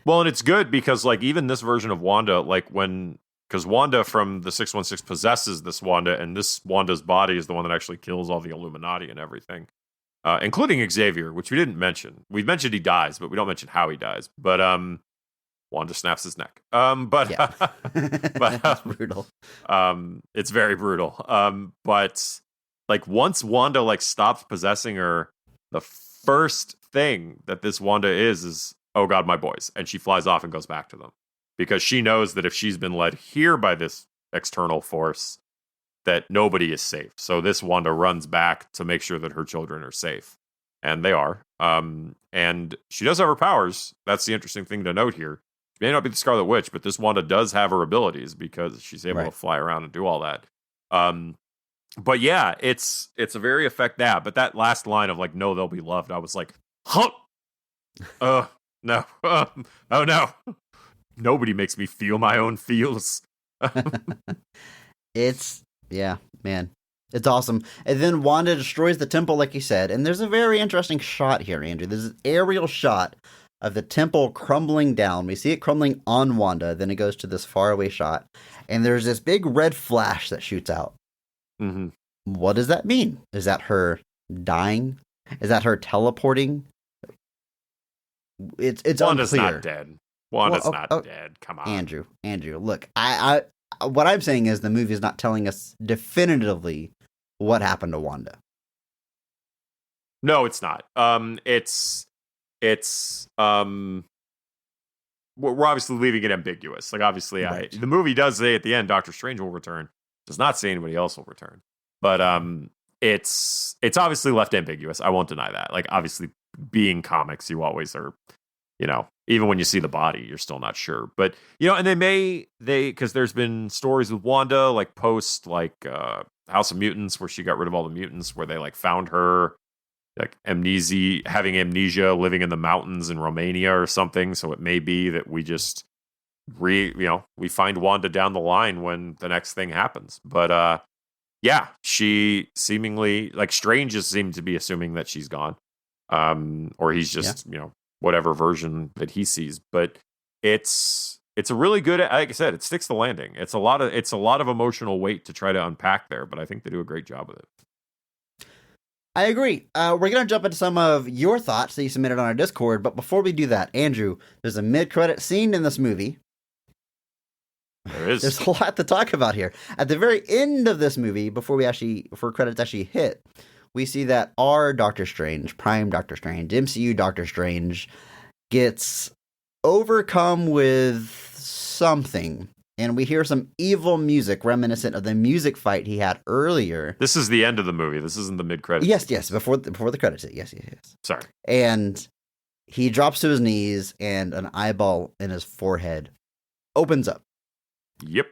Well, and it's good because, like, even this version of Wanda, like, because Wanda from the 616 possesses this Wanda, and this Wanda's body is the one that actually kills all the Illuminati and everything, including Xavier, which we didn't mention. We've mentioned he dies, but we don't mention how he dies. But, Wanda snaps his neck. But that's brutal. It's very brutal. But like once Wanda like stops possessing her, the first thing that this Wanda is oh God, my boys, and she flies off and goes back to them because she knows that if she's been led here by this external force, that nobody is safe. So this Wanda runs back to make sure that her children are safe, and they are. And she does have her powers. That's the interesting thing to note here. She may not be the Scarlet Witch, but this Wanda does have her abilities because she's able to fly around and do all that. But yeah, it's a very effective. But that last line of like, no, they'll be loved. I was like, huh? No. Oh no. nobody makes me feel my own feels. Yeah, man. It's awesome. And then Wanda destroys the temple, like you said. And there's a very interesting shot here, Andrew. There's an aerial shot of the temple crumbling down. We see it crumbling on Wanda. Then it goes to this faraway shot. And there's this big red flash that shoots out. Mm-hmm. What does that mean? Is that her dying? Is that her teleporting? It's Wanda's unclear. not dead. Wanda's not dead. Come on. Andrew, look, I what I'm saying is the movie is not telling us definitively what happened to Wanda. No, it's not. We're obviously leaving it ambiguous. Like, obviously, Right. the movie does say at the end, Doctor Strange will return. Does not say anybody else will return. But it's obviously left ambiguous. I won't deny that. Like, obviously, being comics, you always are, even when you see the body, you're still not sure. But, and because there's been stories with Wanda, like post, like House of Mutants, where she got rid of all the mutants, where they like found her like having amnesia, living in the mountains in Romania or something. So it may be that we just we find Wanda down the line when the next thing happens. But yeah, she seemingly, like, Strange just seemed to be assuming that she's gone. Or he's just, whatever version that he sees. But it's a really good, like I said, it sticks the landing. It's a lot of emotional weight to try to unpack there, but I think they do a great job with it. I agree. We're going to jump into some of your thoughts that you submitted on our Discord, but before we do that, Andrew, there's a mid-credit scene in this movie. There is. There's a lot to talk about here. At the very end of this movie, before credits actually hit, we see that our Doctor Strange, Prime Doctor Strange, MCU Doctor Strange, gets overcome with something. And we hear some evil music reminiscent of the music fight he had earlier. This is the end of the movie. This isn't the mid-credits. Yes, before the credits hit. Yes. Sorry. And he drops to his knees, and an eyeball in his forehead opens up. Yep.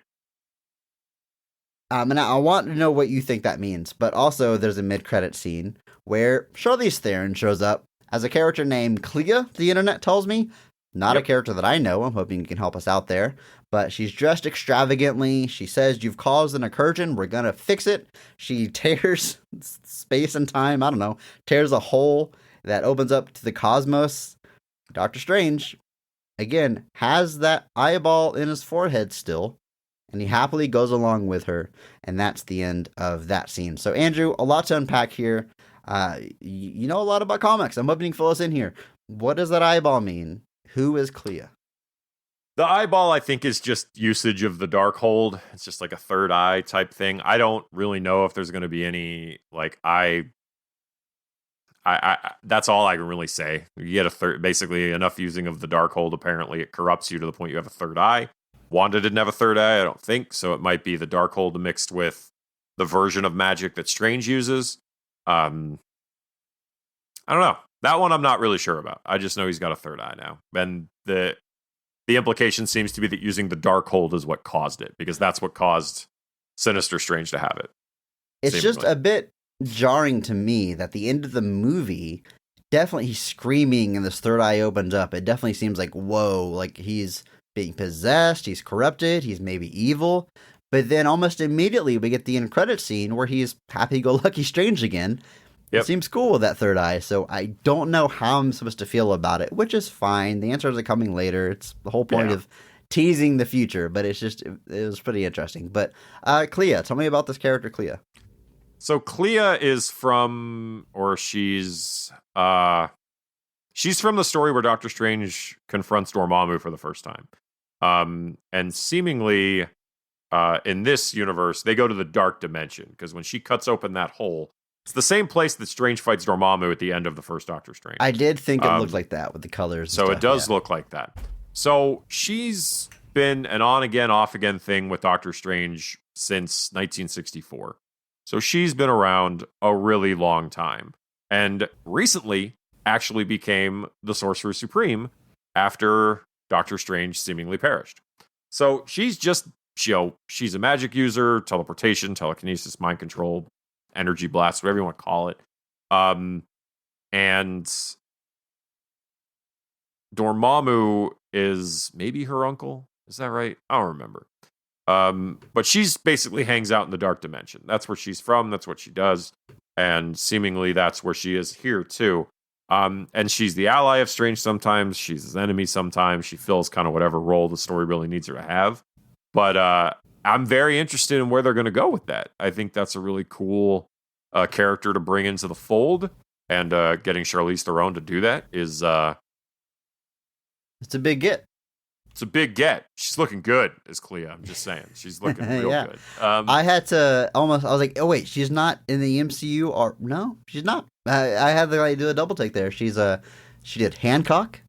And I want to know what you think that means. But also, there's a mid-credit scene where Charlize Theron shows up as a character named Clea, the internet tells me. Not a character that I know. I'm hoping you can help us out there. But she's dressed extravagantly. She says, "You've caused an incursion. We're going to fix it." She tears space and time. I don't know. Tears a hole that opens up to the cosmos. Doctor Strange, again, has that eyeball in his forehead still. And he happily goes along with her. And that's the end of that scene. So, Andrew, a lot to unpack here. You know a lot about comics. I'm hoping you can fill us in here. What does that eyeball mean? Who is Clea? The eyeball, I think, is just usage of the Darkhold. It's just like a third eye type thing. I don't really know if there's going to be any, like, I that's all I can really say. You get basically enough using of the Darkhold. Apparently, it corrupts you to the point you have a third eye. Wanda didn't have a third eye, I don't think. So it might be the Darkhold mixed with the version of magic that Strange uses. I don't know. That one I'm not really sure about. I just know he's got a third eye now. And the implication seems to be that using the Darkhold is what caused it, because that's what caused Sinister Strange to have it. It's just a bit jarring to me that the end of the movie, definitely he's screaming and this third eye opens up. It definitely seems like, whoa, like he's being possessed, he's corrupted, he's maybe evil. But then almost immediately we get the end credit scene where he's happy-go-lucky Strange again. Yep. It seems cool with that third eye, so I don't know how I'm supposed to feel about it, which is fine. The answers are coming later. It's the whole point of teasing the future, but it's just, it was pretty interesting. But Clea, tell me about this character, Clea. So Clea is she's from the story where Doctor Strange confronts Dormammu for the first time. And seemingly, in this universe, they go to the dark dimension, because when she cuts open that hole, it's the same place that Strange fights Dormammu at the end of the first Doctor Strange. I did think it looked like that with the colors. So it does look like that. So she's been an on-again, off-again thing with Doctor Strange since 1964. So she's been around a really long time. And recently actually became the Sorcerer Supreme after Doctor Strange seemingly perished. So she's just, she's a magic user, teleportation, telekinesis, mind control, energy blast, whatever you want to call it. And Dormammu is maybe her uncle. Is that right? I don't remember. But she's basically hangs out in the dark dimension. That's where she's from. That's what she does. And seemingly that's where she is here too. And she's the ally of Strange sometimes. She's his enemy sometimes. She fills kind of whatever role the story really needs her to have. But I'm very interested in where they're going to go with that. I think that's a really cool character to bring into the fold. And getting Charlize Theron to do that is... it's a big get. It's a big get. She's looking good as Clea. I'm just saying. She's looking real good. I had to I was like, oh, wait, she's not in the MCU? Or no, she's not. I had to do a double take there. She did Hancock.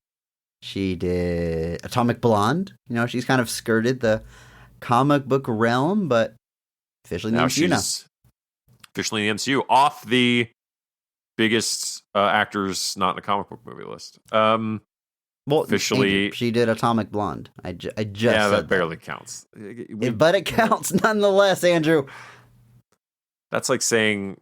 She did Atomic Blonde. She's kind of skirted the comic book realm, but officially in the MCU now. Officially in the MCU. Off the biggest actors not in the comic book movie list. Well, officially, she did Atomic Blonde. I just yeah, said that barely counts. But it counts nonetheless, Andrew. That's like saying,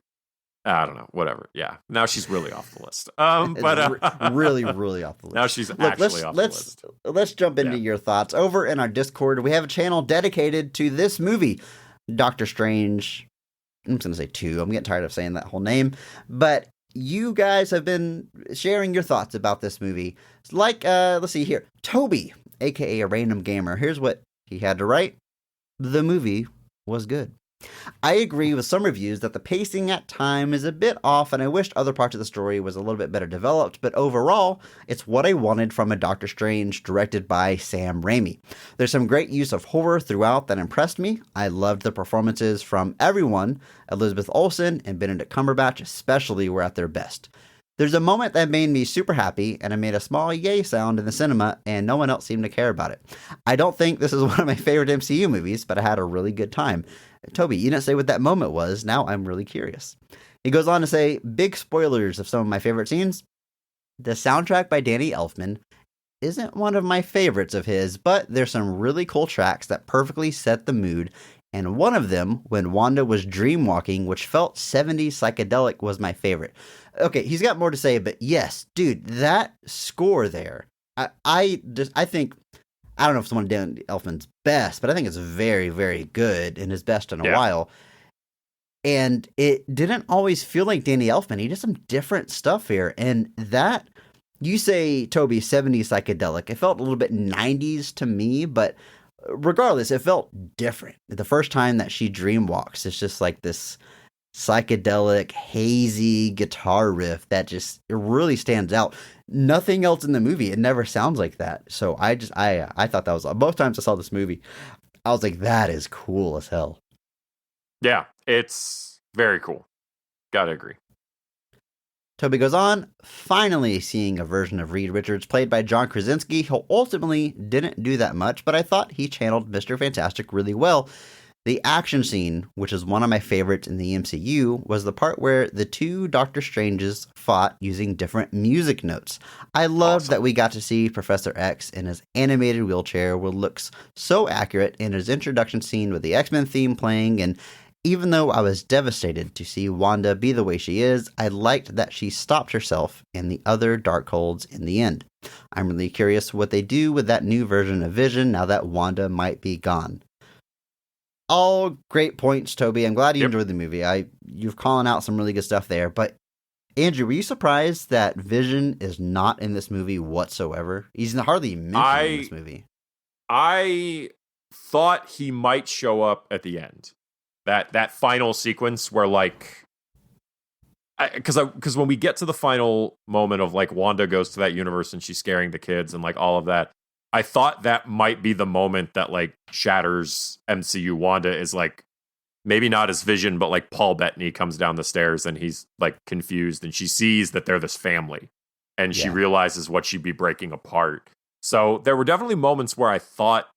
I don't know, whatever. Yeah, now she's really off the list. But really, really off the list. Now she's actually off the list. Let's jump into your thoughts. Over in our Discord, we have a channel dedicated to this movie, Doctor Strange. I'm just gonna say 2. I'm getting tired of saying that whole name, but you guys have been sharing your thoughts about this movie. Like, let's see here. Toby, aka a random gamer, here's what he had to write. The movie was good. I agree with some reviews that the pacing at time is a bit off, and I wished other parts of the story was a little bit better developed, but overall, it's what I wanted from a Doctor Strange directed by Sam Raimi. There's some great use of horror throughout that impressed me. I loved the performances from everyone. Elizabeth Olsen and Benedict Cumberbatch especially were at their best. There's a moment that made me super happy, and I made a small yay sound in the cinema, and no one else seemed to care about it. I don't think this is one of my favorite MCU movies, but I had a really good time. Toby, you didn't say what that moment was. Now I'm really curious. He goes on to say, big spoilers of some of my favorite scenes. The soundtrack by Danny Elfman isn't one of my favorites of his, but there's some really cool tracks that perfectly set the mood, and one of them, when Wanda was dreamwalking, which felt 70s psychedelic, was my favorite. Okay, he's got more to say, but yes, dude, that score there, I think, I don't know if it's one of Danny Elfman's best, but I think it's very, very good and his best in a while. And it didn't always feel like Danny Elfman. He did some different stuff here. And that, you say, Toby, 70s psychedelic. It felt a little bit 90s to me, but regardless, it felt different. The first time that she dreamwalks, it's just like this psychedelic, hazy guitar riff that just it really stands out. Nothing else in the movie, it never sounds like that. So I thought that was, both times I saw this movie, I was like, that is cool as hell. Yeah, it's very cool. Gotta agree. Toby goes on, finally seeing a version of Reed Richards played by John Krasinski, who ultimately didn't do that much, but I thought he channeled Mr. Fantastic really well. The action scene, which is one of my favorites in the MCU, was the part where the two Doctor Stranges fought using different music notes. I loved that we got to see Professor X in his animated wheelchair, which looks so accurate, in his introduction scene with the X-Men theme playing, and even though I was devastated to see Wanda be the way she is, I liked that she stopped herself and the other Darkholds in the end. I'm really curious what they do with that new version of Vision now that Wanda might be gone. All great points, Toby. I'm glad you enjoyed the movie. You're calling out some really good stuff there. But Andrew, were you surprised that Vision is not in this movie whatsoever? He's hardly mentioned in this movie. I thought he might show up at the end. That final sequence where, like, because when we get to the final moment of, like, Wanda goes to that universe and she's scaring the kids and, like, all of that, I thought that might be the moment that, like, shatters MCU. Wanda is, like, maybe not as Vision, but, like, Paul Bettany comes down the stairs and he's, like, confused and she sees that they're this family and she realizes what she'd be breaking apart. So there were definitely moments where I thought,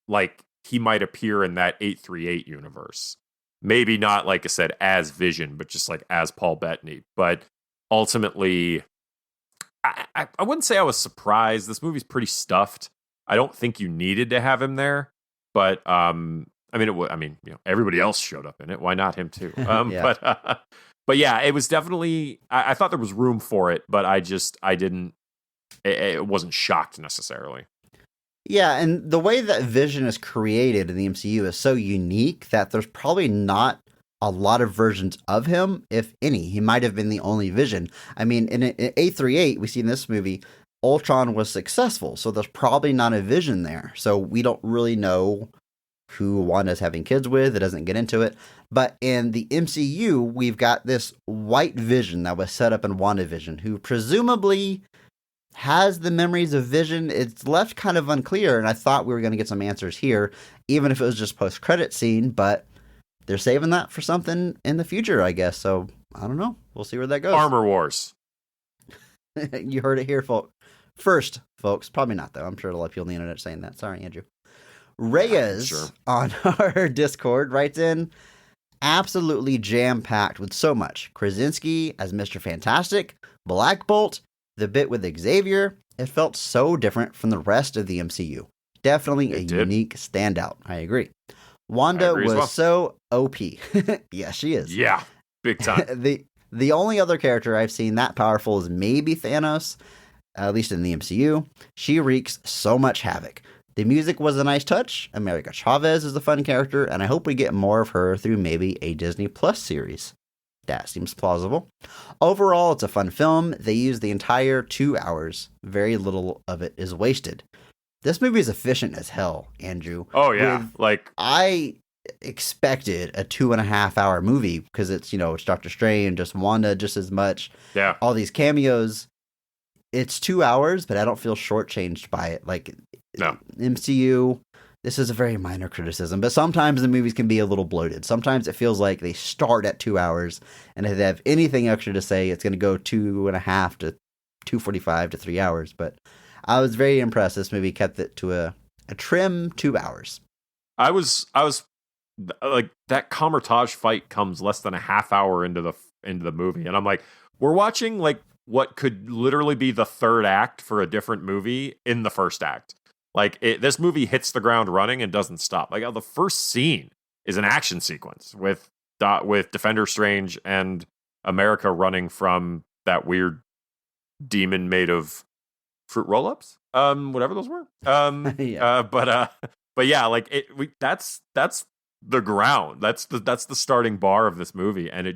like, he might appear in that 838 universe. Maybe not, like I said, as Vision, but just, like, as Paul Bettany. But ultimately, I wouldn't say I was surprised. This movie's pretty stuffed. I don't think you needed to have him there, but everybody else showed up in it. Why not him too? But yeah, it was definitely. I thought there was room for it, but I didn't. It wasn't shocked necessarily. Yeah, and the way that Vision is created in the MCU is so unique that there's probably not a lot of versions of him, if any. He might have been the only Vision. I mean, in A38, we see in this movie, Ultron was successful, so there's probably not a Vision there. So we don't really know who Wanda's having kids with. It doesn't get into it. But in the MCU, we've got this white Vision that was set up in WandaVision, who presumably has the memories of Vision. It's left kind of unclear, and I thought we were going to get some answers here, even if it was just post-credit scene, but they're saving that for something in the future, I guess. So, I don't know. We'll see where that goes. Armor Wars. You heard it here, first, folks. Probably not, though. I'm sure a lot of people on the internet saying that. Sorry, Andrew. Reyes on our Discord writes in, absolutely jam-packed with so much. Krasinski as Mr. Fantastic, Black Bolt, the bit with Xavier. It felt so different from the rest of the MCU. Definitely a unique standout. I agree. Wanda was so OP. Yeah, she is. Yeah, big time. The only other character I've seen that powerful is maybe Thanos, at least in the MCU. She wreaks so much havoc. The music was a nice touch. America Chavez is a fun character, and I hope we get more of her through maybe a Disney Plus series. That seems plausible. Overall, it's a fun film. They use the entire 2 hours. Very little of it is wasted. This movie is efficient as hell, Andrew. Oh, yeah. I expected a 2.5 hour movie because it's Doctor Strange, just Wanda, just as much. Yeah. All these cameos. It's 2 hours, but I don't feel shortchanged by it. No. MCU, this is a very minor criticism, but sometimes the movies can be a little bloated. Sometimes it feels like they start at 2 hours, and if they have anything extra to say, it's going to go 2.5 to 2:45 to 3 hours. But I was very impressed. This movie kept it to a trim 2 hours. I was like, that Kamar-Taj fight comes less than a half hour into the movie, and I'm like, we're watching like what could literally be the third act for a different movie in the first act. This movie hits the ground running and doesn't stop. The first scene is an action sequence with Defender Strange and America running from that weird demon made of fruit roll-ups, whatever those were. Yeah. But yeah, that's the ground. That's the starting bar of this movie, and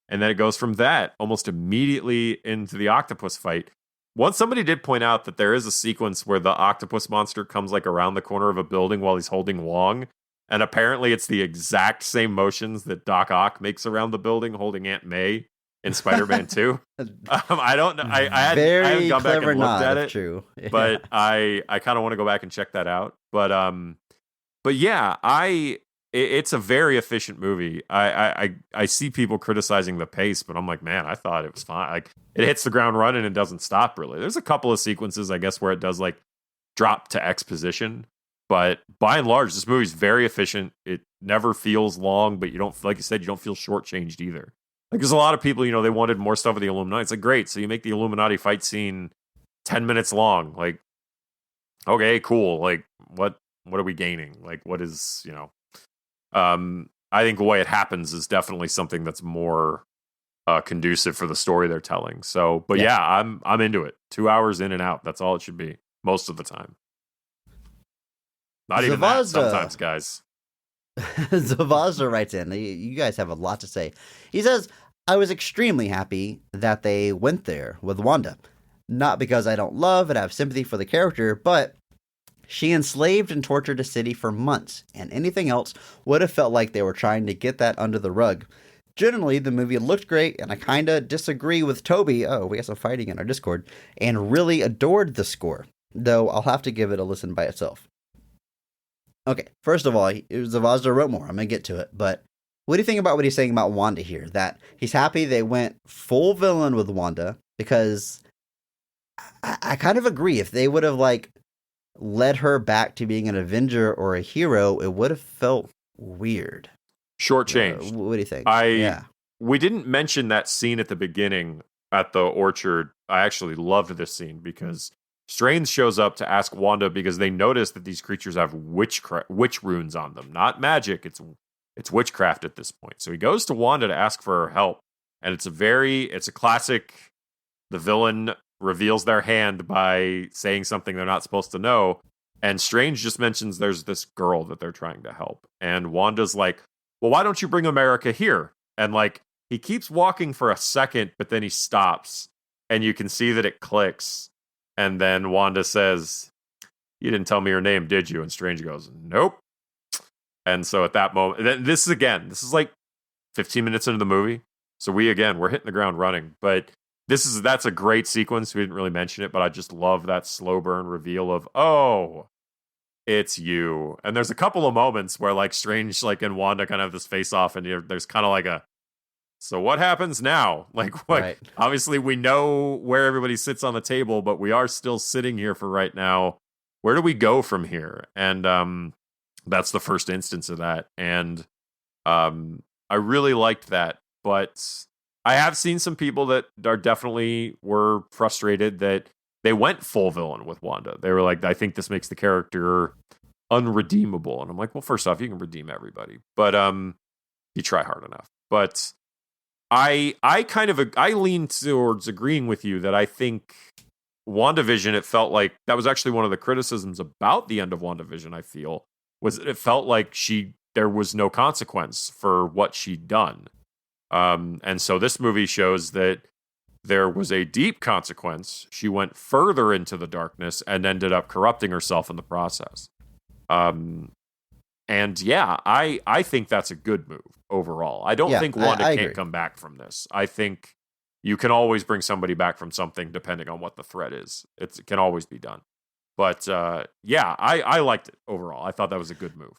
and then it goes from that almost immediately into the octopus fight. Once somebody did point out that there is a sequence where the octopus monster comes around the corner of a building while he's holding Wong, and apparently it's the exact same motions that Doc Ock makes around the building holding Aunt May in Spider-Man 2. I don't know. I haven't gone back and looked at it. True. Yeah. But I kind of want to go back and check that out. But yeah, it's a very efficient movie. I see people criticizing the pace, but I'm like, man, I thought it was fine. It hits the ground running and doesn't stop really. There's a couple of sequences, I guess, where it does drop to exposition, but by and large, this movie's very efficient. It never feels long, but you don't, like you said, you don't feel shortchanged either. There's a lot of people, they wanted more stuff with the Illuminati. It's great. So you make the Illuminati fight scene 10 minutes long. Okay, cool. What are we gaining? What is, I think the way it happens is definitely something that's more conducive for the story they're telling. So, but yeah, I'm into it. 2 hours in and out. That's all it should be most of the time. Not even that sometimes, guys. Zavazda writes in, you guys have a lot to say. He says, I was extremely happy that they went there with Wanda. Not because I don't love and have sympathy for the character, but she enslaved and tortured a city for months, and anything else would have felt like they were trying to get that under the rug. Generally, the movie looked great, and I kinda disagree with Toby, we got some fighting in our Discord, and really adored the score, though I'll have to give it a listen by itself. Okay, first of all, Zavazda wrote more. I'm going to get to it. But what do you think about what he's saying about Wanda here? That he's happy they went full villain with Wanda, because I kind of agree. If they would have, led her back to being an Avenger or a hero, it would have felt weird. Shortchanged. What do you think? We didn't mention that scene at the beginning at the orchard. I actually loved this scene because Strange shows up to ask Wanda because they notice that these creatures have witch runes on them. Not magic, it's witchcraft at this point. So he goes to Wanda to ask for her help, and it's a classic, the villain reveals their hand by saying something they're not supposed to know, And Strange just mentions there's this girl that they're trying to help. And Wanda's like, well, why don't you bring America here? And like, he keeps walking for a second, but then he stops. And you can see that it clicks. And then Wanda says, you didn't tell me your name, did you? And Strange goes, nope. And so at that moment, this is like 15 minutes into the movie. So we're hitting the ground running. But that's a great sequence. We didn't really mention it, but I just love that slow burn reveal of, oh, it's you. And there's a couple of moments where like Strange like and Wanda kind of have this face off, and there's kind of like a, so what happens now? Like Right. Obviously we know where everybody sits on the table, but we are still sitting here for right now. Where do we go from here? And that's the first instance of that. And I really liked that. But I have seen some people that were frustrated that they went full villain with Wanda. They were like, I think this makes the character unredeemable. And I'm like, well, first off, you can redeem everybody, but you try hard enough. But I lean towards agreeing with you that I think WandaVision, it felt like that was actually one of the criticisms about the end of WandaVision, I feel, was that it felt like there was no consequence for what she'd done. And so this movie shows that there was a deep consequence. She went further into the darkness and ended up corrupting herself in the process. And yeah, I think that's a good move overall. I don't think Wanda can't come back from this. I think you can always bring somebody back from something depending on what the threat is. It can always be done. But yeah, I liked it overall. I thought that was a good move.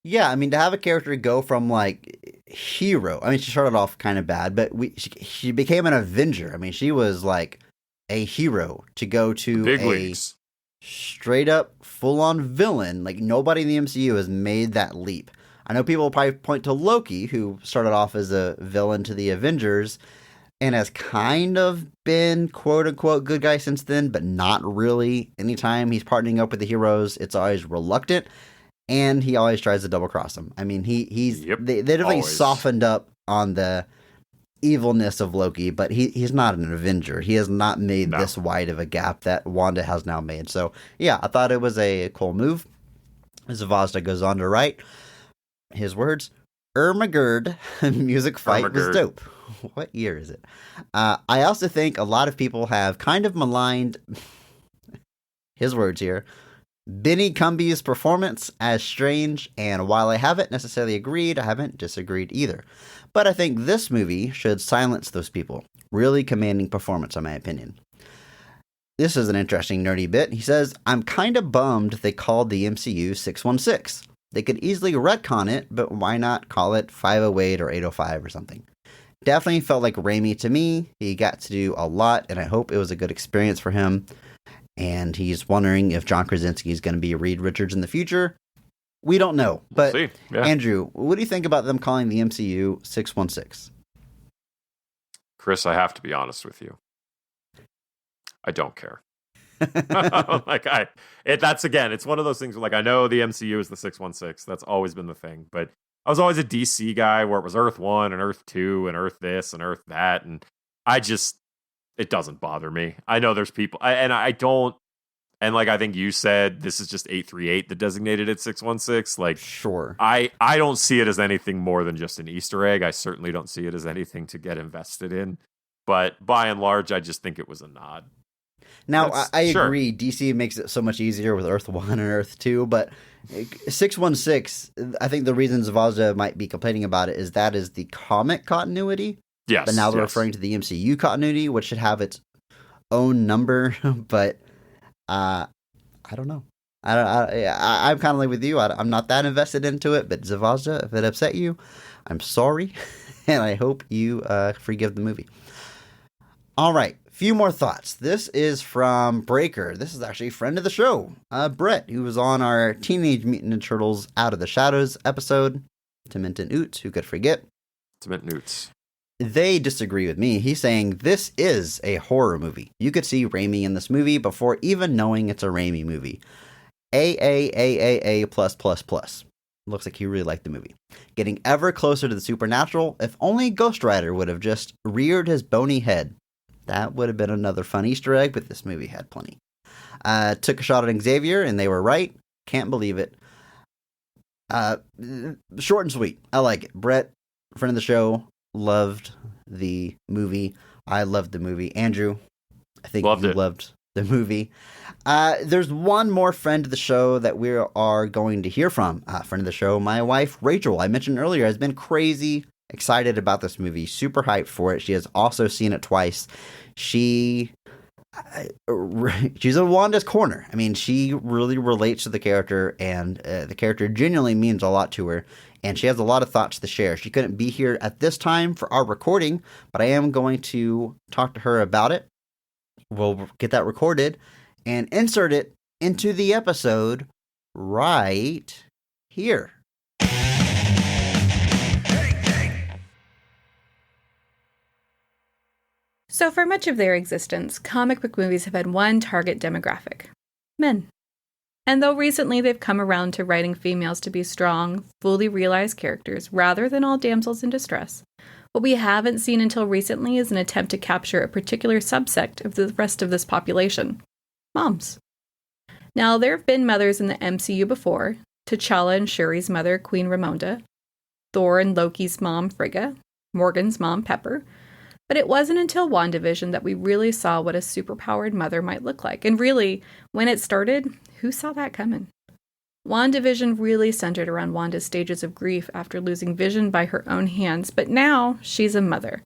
Yeah, I mean, to have a character go from, like, hero. I mean, she started off kind of bad, but she became an Avenger. I mean, she was, like, a hero to go to Big leagues. Straight-up, full-on villain. Like, nobody in the MCU has made that leap. I know people will probably point to Loki, who started off as a villain to the Avengers, and has kind of been, quote-unquote, good guy since then, but not really. Anytime he's partnering up with the heroes, it's always reluctant. And he always tries to double cross them. I mean, they definitely always softened up on the evilness of Loki, but he's not an Avenger. He has not made this wide of a gap that Wanda has now made. So yeah, I thought it was a cool move. Zavazda goes on to write his words: Ermagerd music fight was dope. What year is it? I also think a lot of people have kind of maligned his words here. Benny Cumby's performance as Strange, and while I haven't necessarily agreed, I haven't disagreed either. But I think this movie should silence those people. Really commanding performance, in my opinion. This is an interesting nerdy bit. He says, I'm kind of bummed they called the MCU 616. They could easily retcon it, but why not call it 508 or 805 or something? Definitely felt like Raimi to me. He got to do a lot, and I hope it was a good experience for him. And he's wondering if John Krasinski is going to be Reed Richards in the future. We don't know. But, we'll see. Yeah. Andrew, what do you think about them calling the MCU 616? Chris, I have to be honest with you. I don't care. It's one of those things where, like, I know the MCU is the 616. That's always been the thing. But I was always a DC guy where it was Earth 1 and Earth 2 and Earth this and Earth that. And it doesn't bother me. I know there's people, I don't, and like I think you said, this is just 838 that designated it 616. Like, sure, I don't see it as anything more than just an Easter egg. I certainly don't see it as anything to get invested in. But by and large, I just think it was a nod. Now, I agree. DC makes it so much easier with Earth 1 and Earth 2, but 616, I think the reason Zavazda might be complaining about it is that is the comic continuity. Yes. But now they're referring to the MCU continuity, which should have its own number. But I don't know. I'm kind of like with you. I'm not that invested into it. But Zavazda, if it upset you, I'm sorry. And I hope you forgive the movie. All right. Few more thoughts. This is from Breaker. This is actually a friend of the show, Brett, who was on our Teenage Mutant Ninja Turtles Out of the Shadows episode. Timothy Oots, who could forget? Timothy Oots. They disagree with me. He's saying this is a horror movie. You could see Raimi in this movie before even knowing it's a Raimi movie. A++++. Looks like he really liked the movie. Getting ever closer to the supernatural. If only Ghost Rider would have just reared his bony head. That would have been another fun Easter egg, but this movie had plenty. Took a shot at Xavier, and they were right. Can't believe it. Short and sweet. I like it. Brett, friend of the show, loved the movie. I loved the movie. Andrew, I think you loved the movie. There's one more friend of the show that we are going to hear from. Friend of the show, my wife, Rachel, I mentioned earlier, has been crazy excited about this movie. Super hyped for it. She has also seen it twice. She's a Wanda's corner. I mean, she really relates to the character, and the character genuinely means a lot to her, and she has a lot of thoughts to share. She couldn't be here at this time for our recording, but I am going to talk to her about it. We'll get that recorded and insert it into the episode right here. So for much of their existence, comic book movies have had one target demographic: men. And though recently they've come around to writing females to be strong, fully realized characters rather than all damsels in distress, what we haven't seen until recently is an attempt to capture a particular subsect of the rest of this population: moms. Now, there have been mothers in the MCU before: T'Challa and Shuri's mother, Queen Ramonda, Thor and Loki's mom, Frigga, Morgan's mom, Pepper. But it wasn't until WandaVision that we really saw what a superpowered mother might look like. And really, when it started, who saw that coming? WandaVision really centered around Wanda's stages of grief after losing Vision by her own hands, but now she's a mother.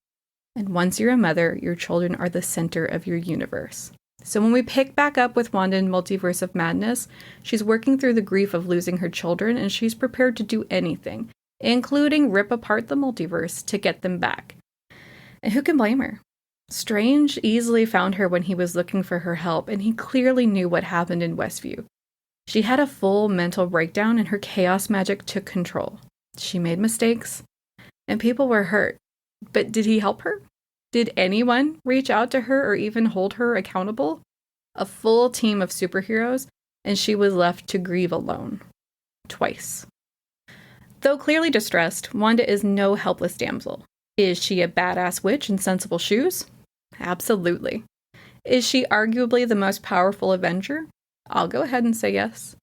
And once you're a mother, your children are the center of your universe. So when we pick back up with Wanda in Multiverse of Madness, she's working through the grief of losing her children, and she's prepared to do anything, including rip apart the multiverse to get them back. And who can blame her? Strange easily found her when he was looking for her help, and he clearly knew what happened in Westview. She had a full mental breakdown, and her chaos magic took control. She made mistakes, and people were hurt. But did he help her? Did anyone reach out to her or even hold her accountable? A full team of superheroes, and she was left to grieve alone. Twice. Though clearly distressed, Wanda is no helpless damsel. Is she a badass witch in sensible shoes? Absolutely. Is she arguably the most powerful Avenger? I'll go ahead and say yes.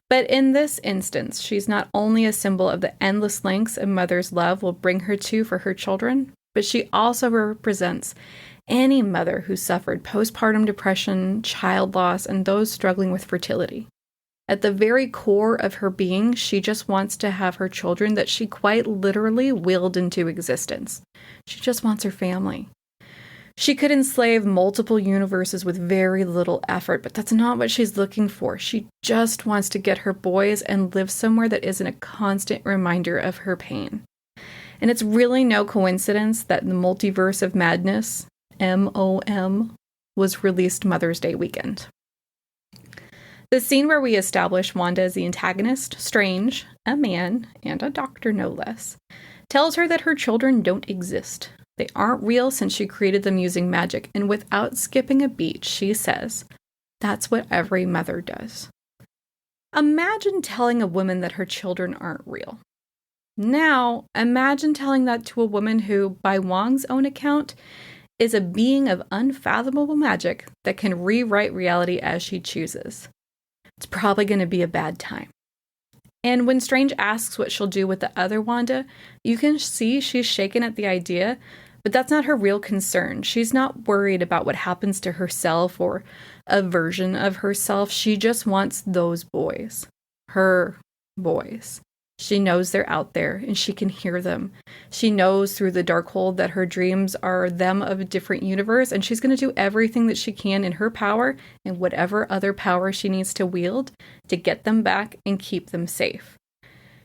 But in this instance, she's not only a symbol of the endless lengths a mother's love will bring her to for her children, but she also represents any mother who suffered postpartum depression, child loss, and those struggling with fertility. At the very core of her being, she just wants to have her children that she quite literally willed into existence. She just wants her family. She could enslave multiple universes with very little effort, but that's not what she's looking for. She just wants to get her boys and live somewhere that isn't a constant reminder of her pain. And it's really no coincidence that the Multiverse of Madness, MOM, was released Mother's Day weekend. The scene where we establish Wanda as the antagonist, Strange, a man, and a doctor no less, tells her that her children don't exist. They aren't real since she created them using magic, and without skipping a beat, she says, that's what every mother does. Imagine telling a woman that her children aren't real. Now, imagine telling that to a woman who, by Wong's own account, is a being of unfathomable magic that can rewrite reality as she chooses. It's probably going to be a bad time. And when Strange asks what she'll do with the other Wanda, you can see she's shaken at the idea, but that's not her real concern. She's not worried about what happens to herself or a version of herself. She just wants those boys. Her boys. She knows they're out there and she can hear them. She knows through the Darkhold that her dreams are them of a different universe, and she's going to do everything that she can in her power and whatever other power she needs to wield to get them back and keep them safe.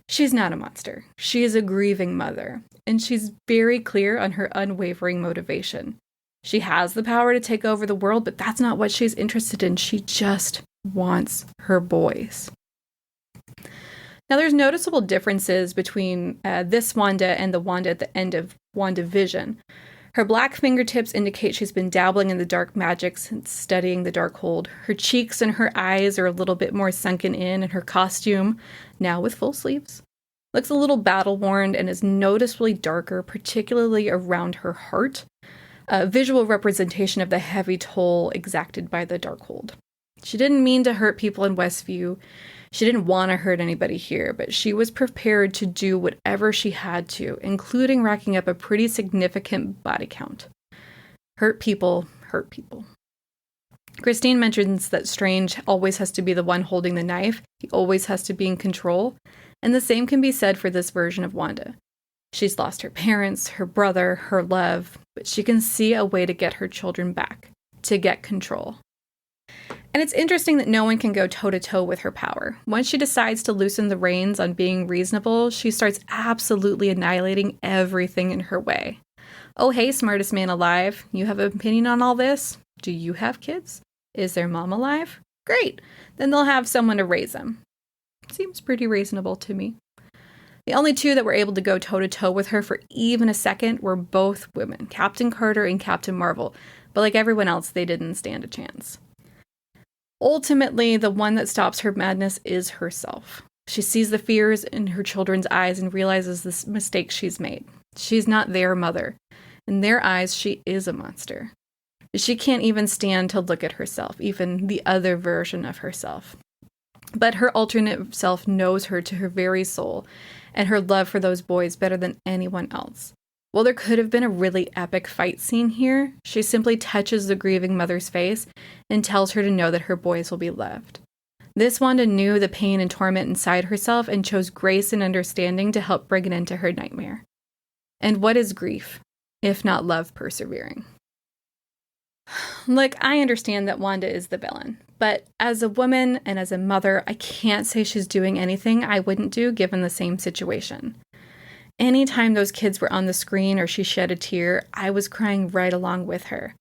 She's not a monster. She is a grieving mother, and she's very clear on her unwavering motivation. She has the power to take over the world, but that's not what she's interested in. She just wants her boys. Now, there's noticeable differences between this Wanda and the Wanda at the end of WandaVision. Her black fingertips indicate she's been dabbling in the dark magic since studying the Darkhold. Her cheeks and her eyes are a little bit more sunken in, and her costume, now with full sleeves, looks a little battle-worn and is noticeably darker, particularly around her heart, a visual representation of the heavy toll exacted by the Darkhold. She didn't mean to hurt people in Westview. She didn't want to hurt anybody here, but she was prepared to do whatever she had to, including racking up a pretty significant body count. Hurt people, hurt people. Christine mentions that Strange always has to be the one holding the knife. He always has to be in control. And the same can be said for this version of Wanda. She's lost her parents, her brother, her love, but she can see a way to get her children back, to get control. And it's interesting that no one can go toe-to-toe with her power. Once she decides to loosen the reins on being reasonable, she starts absolutely annihilating everything in her way. Oh, hey, smartest man alive. You have an opinion on all this? Do you have kids? Is their mom alive? Great. Then they'll have someone to raise them. Seems pretty reasonable to me. The only two that were able to go toe-to-toe with her for even a second were both women, Captain Carter and Captain Marvel. But like everyone else, they didn't stand a chance. Ultimately, the one that stops her madness is herself. She sees the fears in her children's eyes and realizes the mistake she's made. She's not their mother. In their eyes, she is a monster. She can't even stand to look at herself, even the other version of herself. But her alternate self knows her to her very soul, and her love for those boys better than anyone else. While there could have been a really epic fight scene here, she simply touches the grieving mother's face and tells her to know that her boys will be loved. This Wanda knew the pain and torment inside herself and chose grace and understanding to help bring an end to her nightmare. And what is grief, if not love persevering? Look, I understand that Wanda is the villain, but as a woman and as a mother, I can't say she's doing anything I wouldn't do given the same situation. Anytime those kids were on the screen or she shed a tear, I was crying right along with her.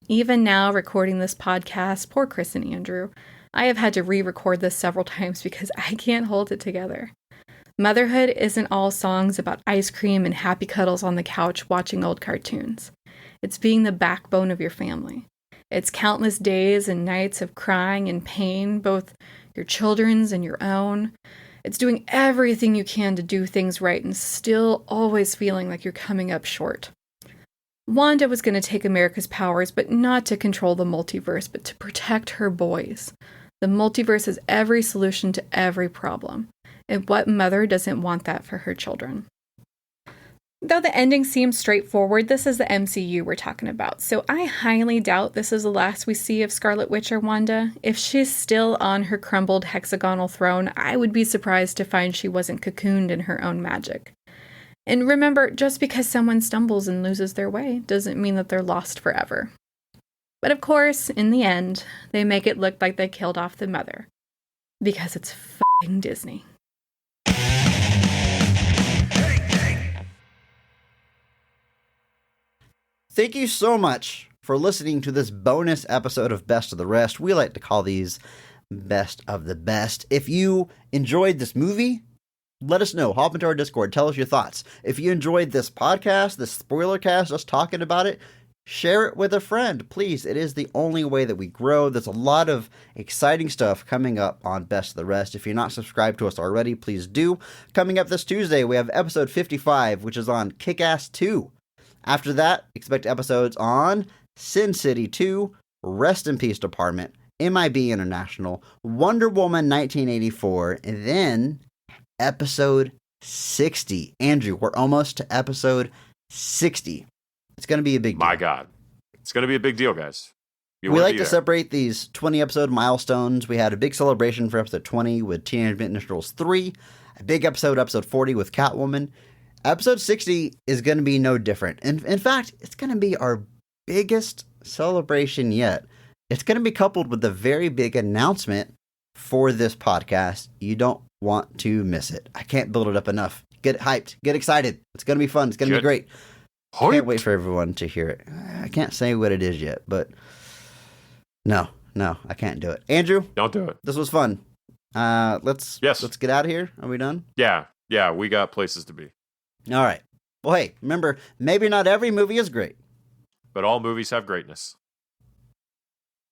Even now, recording this podcast, poor Chris and Andrew, I have had to re-record this several times because I can't hold it together. Motherhood isn't all songs about ice cream and happy cuddles on the couch watching old cartoons. It's being the backbone of your family. It's countless days and nights of crying and pain, both your children's and your own. It's doing everything you can to do things right and still always feeling like you're coming up short. Wanda was going to take America's powers, but not to control the multiverse, but to protect her boys. The multiverse has every solution to every problem. And what mother doesn't want that for her children? Though the ending seems straightforward, this is the MCU we're talking about, so I highly doubt this is the last we see of Scarlet Witch or Wanda. If she's still on her crumbled hexagonal throne, I would be surprised to find she wasn't cocooned in her own magic. And remember, just because someone stumbles and loses their way doesn't mean that they're lost forever. But of course, in the end, they make it look like they killed off the mother. Because it's f***ing Disney. Thank you so much for listening to this bonus episode of Best of the Rest. We like to call these Best of the Best. If you enjoyed this movie, let us know. Hop into our Discord. Tell us your thoughts. If you enjoyed this podcast, this spoiler cast, us talking about it, share it with a friend. Please, it is the only way that we grow. There's a lot of exciting stuff coming up on Best of the Rest. If you're not subscribed to us already, please do. Coming up this Tuesday, we have episode 55, which is on Kick-Ass 2. After that, expect episodes on Sin City 2, Rest in Peace Department, MIB International, Wonder Woman 1984, and then episode 60. Andrew, we're almost to episode 60. It's going to be a big deal. My God. It's going to be a big deal, guys. We like to separate these 20-episode milestones. We had a big celebration for episode 20 with Teenage Mutant Ninja Turtles 3, a big episode 40 with Catwoman. Episode 60 is going to be no different. In fact, it's going to be our biggest celebration yet. It's going to be coupled with a very big announcement for this podcast. You don't want to miss it. I can't build it up enough. Get hyped. Get excited. It's going to be fun. It's going to be great. Can't wait for everyone to hear it. I can't say what it is yet, but no, I can't do it. Andrew? Don't do it. This was fun. Let's get out of here. Are we done? Yeah, we got places to be. All right. Well, hey, remember, maybe not every movie is great. But all movies have greatness.